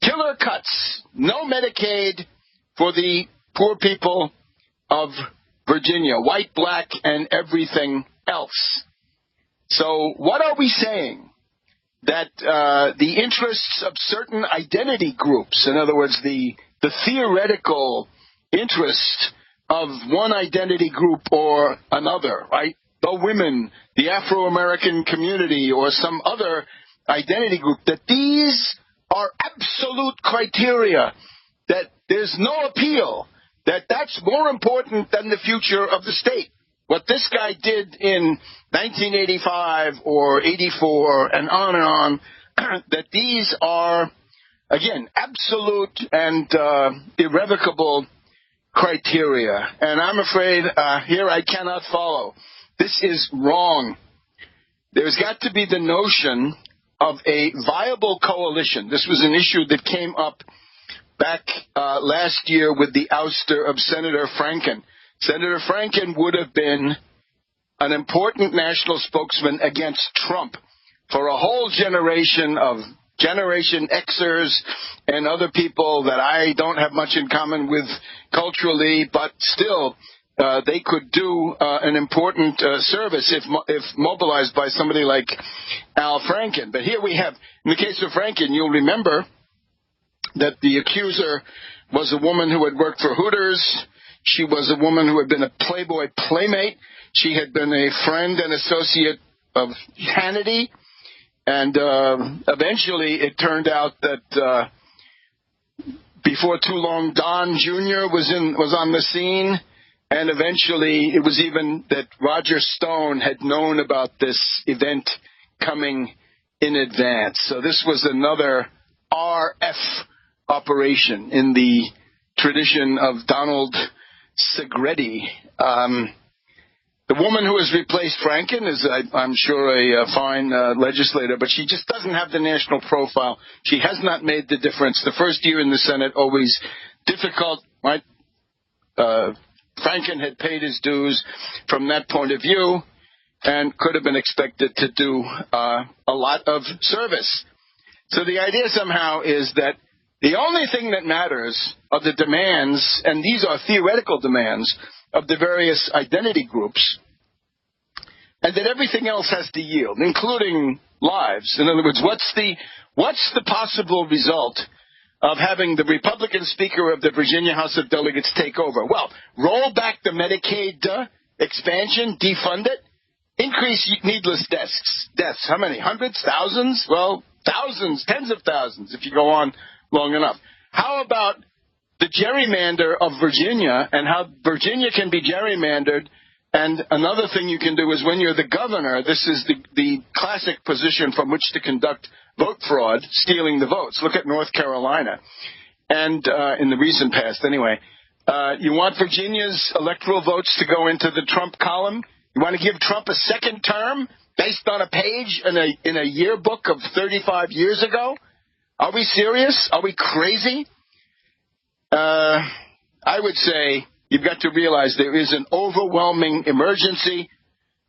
Killer cuts. No Medicaid for the poor people of Virginia, white, black, and everything else. So what are we saying? That the interests of certain identity groups, in other words, the theoretical interest of one identity group or another, right? The women, the Afro-American community, or some other identity group, that these are absolute criteria, that there's no appeal, that that's more important than the future of the state. What this guy did in 1985 or 84 and on, that these are, again, absolute and irrevocable criteria. And I'm afraid here I cannot follow. This is wrong. There's got to be the notion of a viable coalition. This was an issue that came up back last year with the ouster of Senator Franken. Senator Franken would have been an important national spokesman against Trump for a whole generation of Generation Xers and other people that I don't have much in common with culturally, but still they could do an important service if mobilized by somebody like Al Franken. But here we have, in the case of Franken, you'll remember that the accuser was a woman who had worked for Hooters. She was a woman who had been a Playboy playmate. She had been a friend and associate of Hannity. And eventually it turned out that before too long, Don Jr. was on the scene. And eventually it was even that Roger Stone had known about this event coming in advance. So this was another RF operation in the tradition of Donald Segretti. The woman who has replaced Franken is, I'm sure, a fine legislator, but she just doesn't have the national profile. She has not made the difference. The first year in the Senate, always difficult, right? Franken had paid his dues from that point of view and could have been expected to do a lot of service. So the idea somehow is that the only thing that matters are the demands, and these are theoretical demands, of the various identity groups, and that everything else has to yield, including lives. In other words, what's the possible result of having the Republican Speaker of the Virginia House of Delegates take over? Well, roll back the Medicaid expansion, defund it, increase needless deaths. How many? Hundreds? Thousands? Well, thousands, tens of thousands if you go on long enough. How about the gerrymander of Virginia and how Virginia can be gerrymandered? And another thing you can do is when you're the governor, this is the classic position from which to conduct vote fraud, stealing the votes. Look at North Carolina. And in the recent past, anyway. You want Virginia's electoral votes to go into the Trump column? You want to give Trump a second term based on a page in a yearbook of 35 years ago? Are we serious? Are we crazy? I would say you've got to realize there is an overwhelming emergency.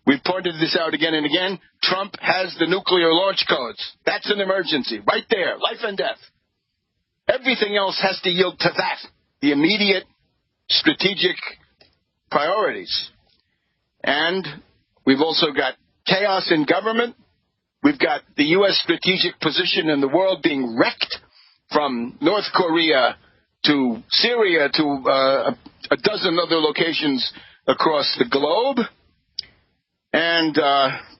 We've pointed this out again and again. Trump has the nuclear launch codes. That's an emergency. Right there. Life and death. Everything else has to yield to that. The immediate strategic priorities. And we've also got chaos in government. We've got the U.S. strategic position in the world being wrecked from North Korea to Syria to a dozen other locations across the globe. And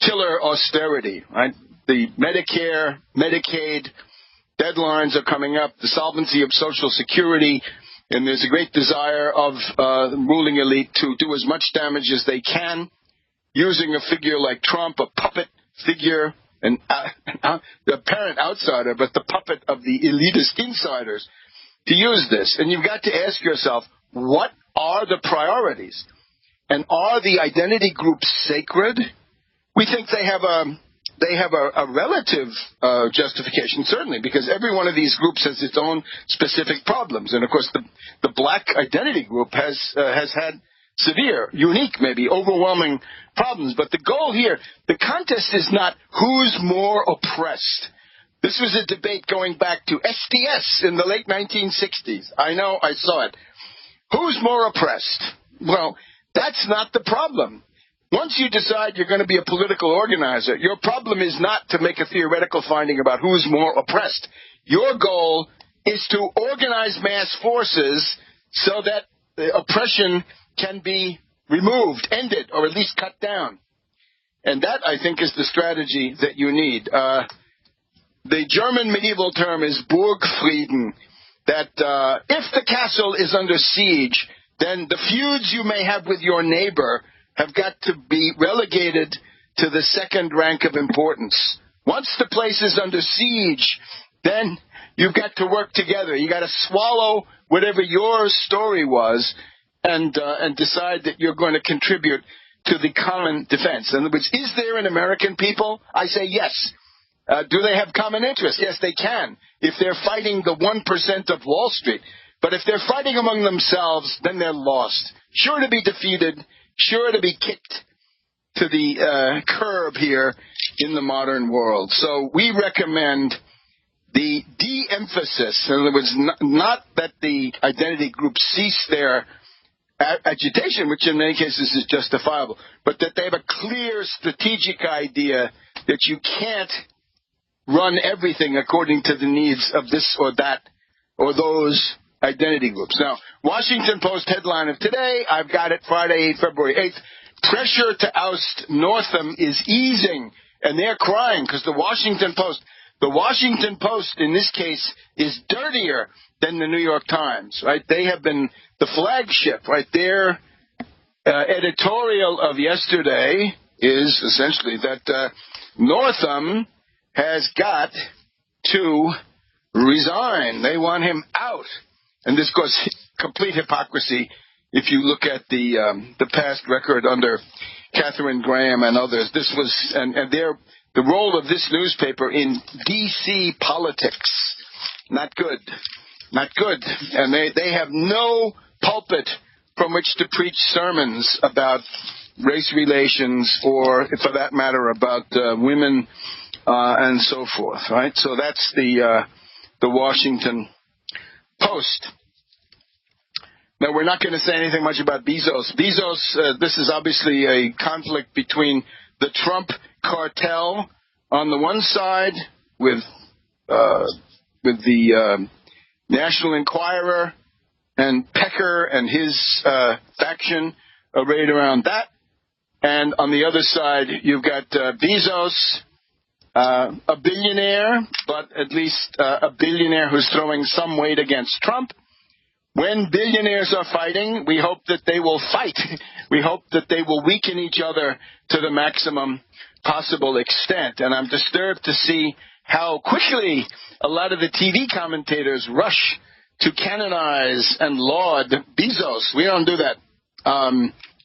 killer austerity, right? The Medicare, Medicaid deadlines are coming up, the solvency of Social Security, and there's a great desire of the ruling elite to do as much damage as they can using a figure like Trump, a puppet figure, and the apparent outsider, but the puppet of the elitist insiders, to use this. And you've got to ask yourself, what are the priorities? And are the identity groups sacred? We think they have a relative justification, certainly, because every one of these groups has its own specific problems. And, of course, the black identity group has had severe, unique, maybe overwhelming problems. But the goal here, the contest is not who's more oppressed. This was a debate going back to SDS in the late 1960s. I know, I saw it. Who's more oppressed? Well, that's not the problem. Once you decide you're going to be a political organizer, your problem is not to make a theoretical finding about who's more oppressed. Your goal is to organize mass forces so that the oppression can be removed, ended, or at least cut down. And that, I think, is the strategy that you need. The German medieval term is Burgfrieden, that if the castle is under siege, then the feuds you may have with your neighbor have got to be relegated to the second rank of importance. Once the place is under siege, then you've got to work together. You got to swallow whatever your story was and decide that you're going to contribute to the common defense. In other words, is there an American people? I say yes. Do they have common interests? Yes, they can, if they're fighting the 1% of Wall Street. But if they're fighting among themselves, then they're lost. Sure to be defeated, sure to be kicked to the curb here in the modern world. So we recommend the de-emphasis. In other words, not that the identity groups cease their agitation, which in many cases is justifiable, but that they have a clear strategic idea that you can't run everything according to the needs of this or that or those identity groups. Now, Washington Post headline of today, I've got it Friday, February 8th, pressure to oust Northam is easing, and they're crying because the Washington Post in this case is dirtier than the New York Times, right? They have been the flagship, right? Their editorial of yesterday is essentially that Northam has got to resign. They want him out. And this goes complete hypocrisy if you look at the past record under Katharine Graham and others. This was and the role of this newspaper in D.C. politics. Not good. Not good. And they have no pulpit from which to preach sermons about race relations or, for that matter, about women and so forth, right? So that's the Washington Post. Now, we're not going to say anything much about Bezos. Bezos, this is obviously a conflict between the Trump cartel on the one side with the National Enquirer and Pecker and his faction arrayed around that. And on the other side, you've got Bezos, a billionaire, but at least a billionaire who's throwing some weight against Trump. When billionaires are fighting, we hope that they will fight. We hope that they will weaken each other to the maximum possible extent. And I'm disturbed to see how quickly a lot of the TV commentators rush to canonize and laud Bezos. We don't do that.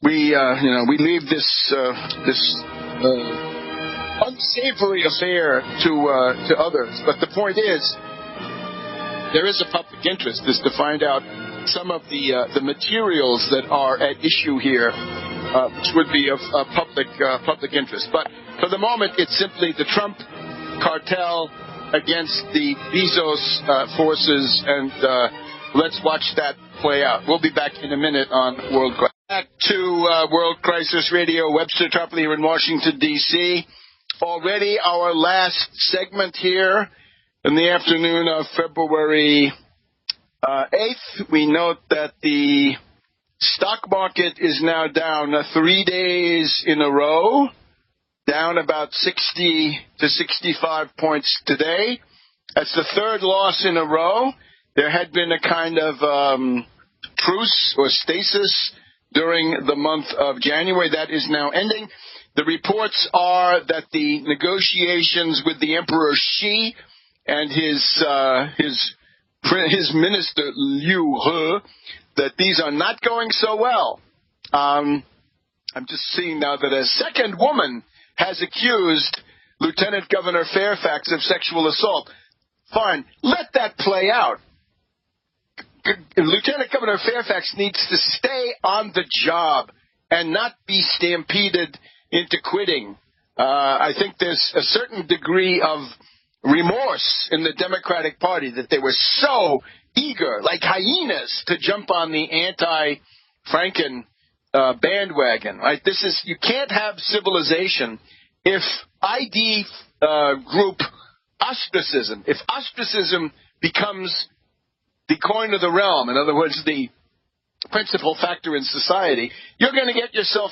We leave this unsavory affair to others. But the point is, there is a public interest, is to find out some of the materials that are at issue here, which would be of public interest. But for the moment, it's simply the Trump cartel against the Bezos forces, and let's watch that play out. We'll be back in a minute on World Crisis. Back to World Crisis Radio, Webster Tarpley here in Washington, D.C. Already our last segment here in the afternoon of February 8th. We note that the stock market is now down 3 days in a row, down about 60 to 65 points today. That's the third loss in a row. There had been a kind of truce or stasis during the month of January. That is now ending. The reports are that the negotiations with the Emperor Xi and his minister Liu He, that these are not going so well. I'm just seeing now that a second woman has accused Lieutenant Governor Fairfax of sexual assault. Fine, let that play out. Lieutenant Governor Fairfax needs to stay on the job and not be stampeded into quitting. I think there's a certain degree of remorse in the Democratic Party that they were so eager, like hyenas, to jump on the anti-Franken bandwagon. Right? You can't have civilization if ID group ostracism, if ostracism becomes the coin of the realm, in other words, the principal factor in society, you're going to get yourself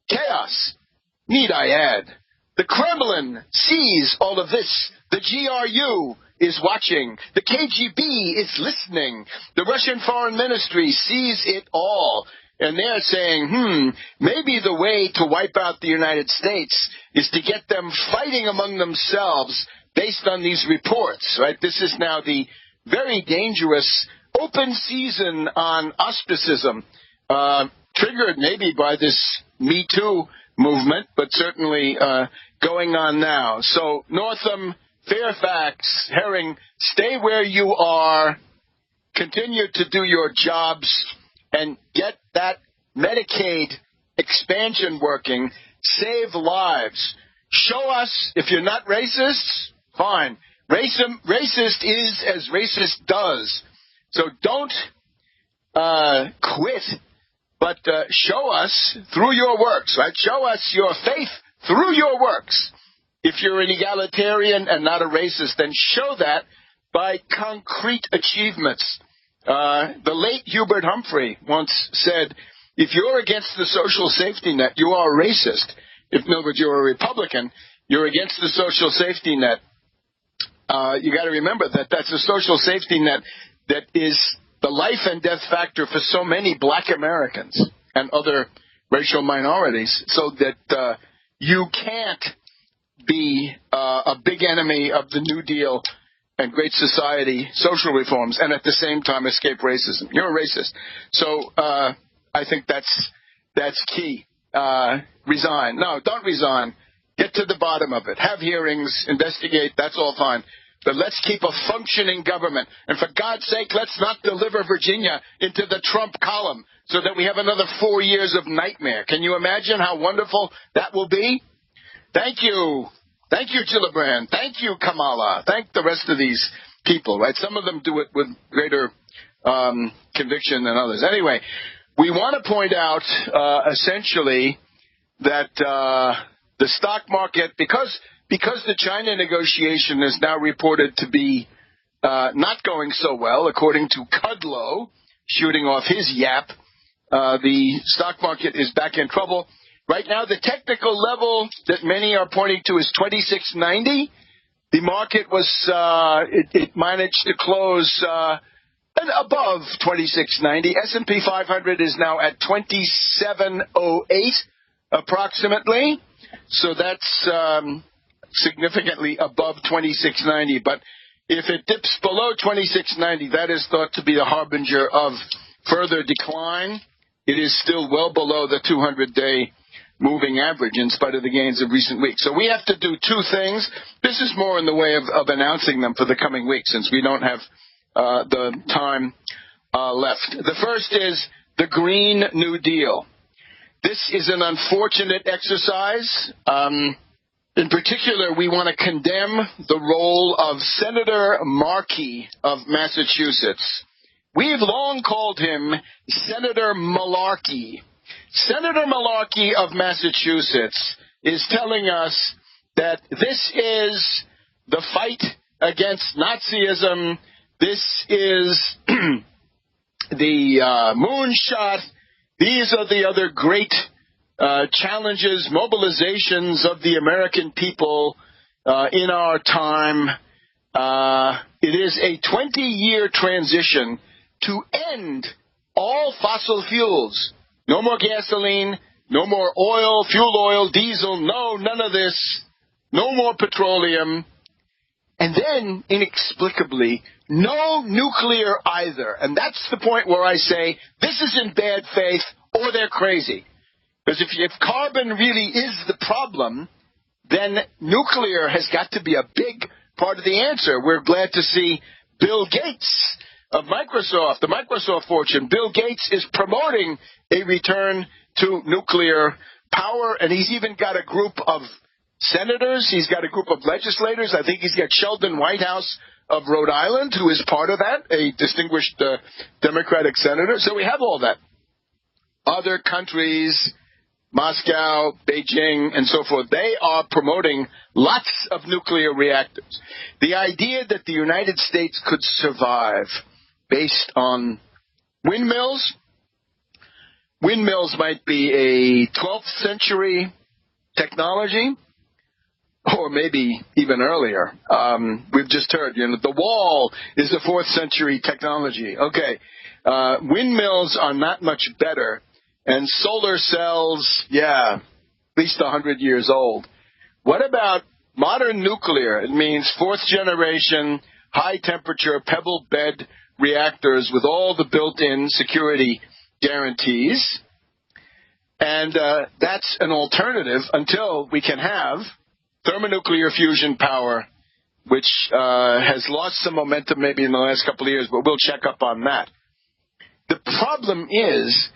chaos. Need I add, the Kremlin sees all of this. The GRU is watching. The KGB is listening. The Russian Foreign Ministry sees it all. And they're saying, maybe the way to wipe out the United States is to get them fighting among themselves based on these reports, right? This is now the very dangerous open season on ostracism, triggered maybe by this Me Too movement, but certainly going on now. So Northam, Fairfax, Herring, stay where you are, continue to do your jobs, and get that Medicaid expansion working, save lives. Show us, if you're not racist, fine. Racist is as racist does. So don't quit, but show us through your works, right? Show us your faith through your works. If you're an egalitarian and not a racist, then show that by concrete achievements. The late Hubert Humphrey once said, if you're against the social safety net, you are a racist. If, in other words, you're a Republican, you're against the social safety net. You got to remember that that's a social safety net that is the life and death factor for so many black Americans and other racial minorities, so that you can't be a big enemy of the New Deal and Great Society social reforms and at the same time escape racism. You're a racist. So I think that's key. Resign. No, don't resign. Get to the bottom of it. Have hearings, investigate, that's all fine. But let's keep a functioning government. And for God's sake, let's not deliver Virginia into the Trump column so that we have another 4 years of nightmare. Can you imagine how wonderful that will be? Thank you. Thank you, Gillibrand. Thank you, Kamala. Thank the rest of these people, right? Some of them do it with greater conviction than others. Anyway, we want to point out essentially that the stock market, because the China negotiation is now reported to be not going so well, according to Kudlow, shooting off his yap, the stock market is back in trouble. Right now, the technical level that many are pointing to is 2690. The market was, it managed to close above 2690. S&P 500 is now at 2708 approximately. So that's significantly above 2690. But if it dips below 2690, that is thought to be the harbinger of further decline. It is still well below the 200-day moving average in spite of the gains of recent weeks. So we have to do two things. This is more in the way of announcing them for the coming weeks, since we don't have the time left. The first is the Green New Deal. This is an unfortunate exercise. In particular, we want to condemn the role of Senator Markey of Massachusetts. We've long called him Senator Malarkey. Senator Malarkey of Massachusetts is telling us that this is the fight against Nazism. This is the moonshot. These are the other great challenges, mobilizations of the American people in our time. It is a 20-year transition to end all fossil fuels. No more gasoline, no more oil, fuel oil, diesel, no, none of this. No more petroleum. And then, inexplicably, no nuclear either. And that's the point where I say, this is in bad faith or they're crazy. Because if carbon really is the problem, then nuclear has got to be a big part of the answer. We're glad to see Bill Gates of Microsoft, the Microsoft fortune. Bill Gates is promoting a return to nuclear power, and he's even got a group of senators. He's got a group of legislators. I think he's got Sheldon Whitehouse of Rhode Island, who is part of that, a distinguished Democratic senator. So we have all that. Other countries, Moscow, Beijing, and so forth, they are promoting lots of nuclear reactors. The idea that the United States could survive based on windmills might be a 12th century technology, or maybe even earlier. We've just heard, the wall is a 4th century technology. Okay, windmills are not much better. And solar cells, at least 100 years old. What about modern nuclear? It means 4th generation, high temperature, pebble bed reactors with all the built-in security guarantees. And that's an alternative until we can have thermonuclear fusion power, which has lost some momentum maybe in the last couple of years, but we'll check up on that. The problem is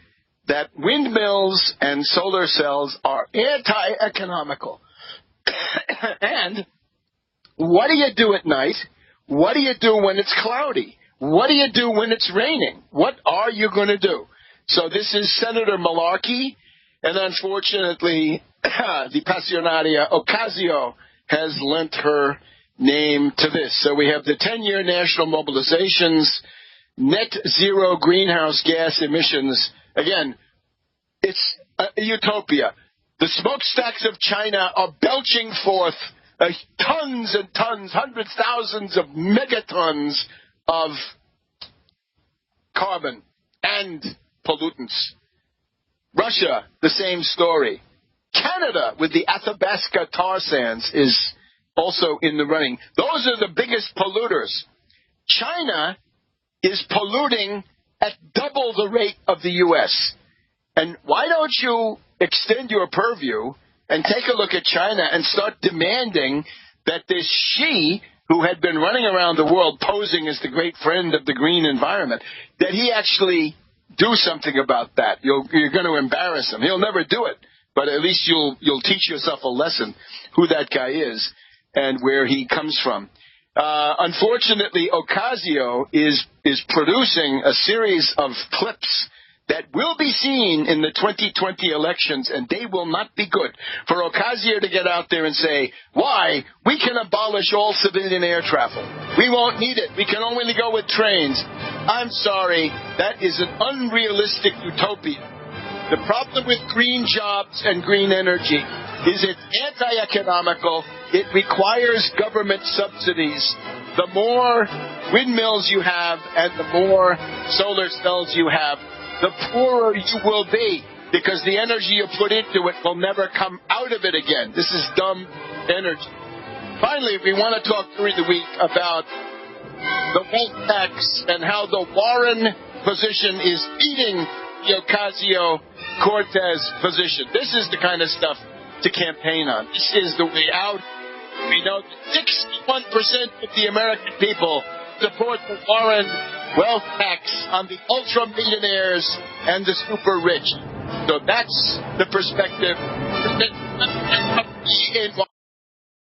that windmills and solar cells are anti-economical. And what do you do at night? What do you do when it's cloudy? What do you do when it's raining? What are you going to do? So this is Senator Malarkey, and unfortunately, the Passionaria Ocasio has lent her name to this. So we have the 10-year national mobilizations, net zero greenhouse gas emissions. Again, it's a utopia. The smokestacks of China are belching forth tons and tons, hundreds, thousands of megatons of carbon and pollutants. Russia, the same story. Canada, with the Athabasca tar sands, is also in the running. Those are the biggest polluters. China is polluting at double the rate of the U.S. And why don't you extend your purview and take a look at China and start demanding that this Xi, who had been running around the world posing as the great friend of the green environment, that he actually do something about that. You're going to embarrass him. He'll never do it, but at least you'll teach yourself a lesson who that guy is and where he comes from. Unfortunately, Ocasio is producing a series of clips that will be seen in the 2020 elections, and they will not be good. For Ocasio to get out there and say, why? We can abolish all civilian air travel. We won't need it. We can only go with trains. I'm sorry. That is an unrealistic utopia. The problem with green jobs and green energy is it's anti-economical. It requires government subsidies. The more windmills you have and the more solar cells you have, the poorer you will be, because the energy you put into it will never come out of it again. This is dumb energy. Finally, we want to talk during the week about the wealth tax and how the Warren position is eating the Ocasio-Cortez position. This is the kind of stuff to campaign on. This is the way out. We know that 61% of the American people support the Warren wealth tax on the ultra-millionaires and the super rich. So that's the perspective.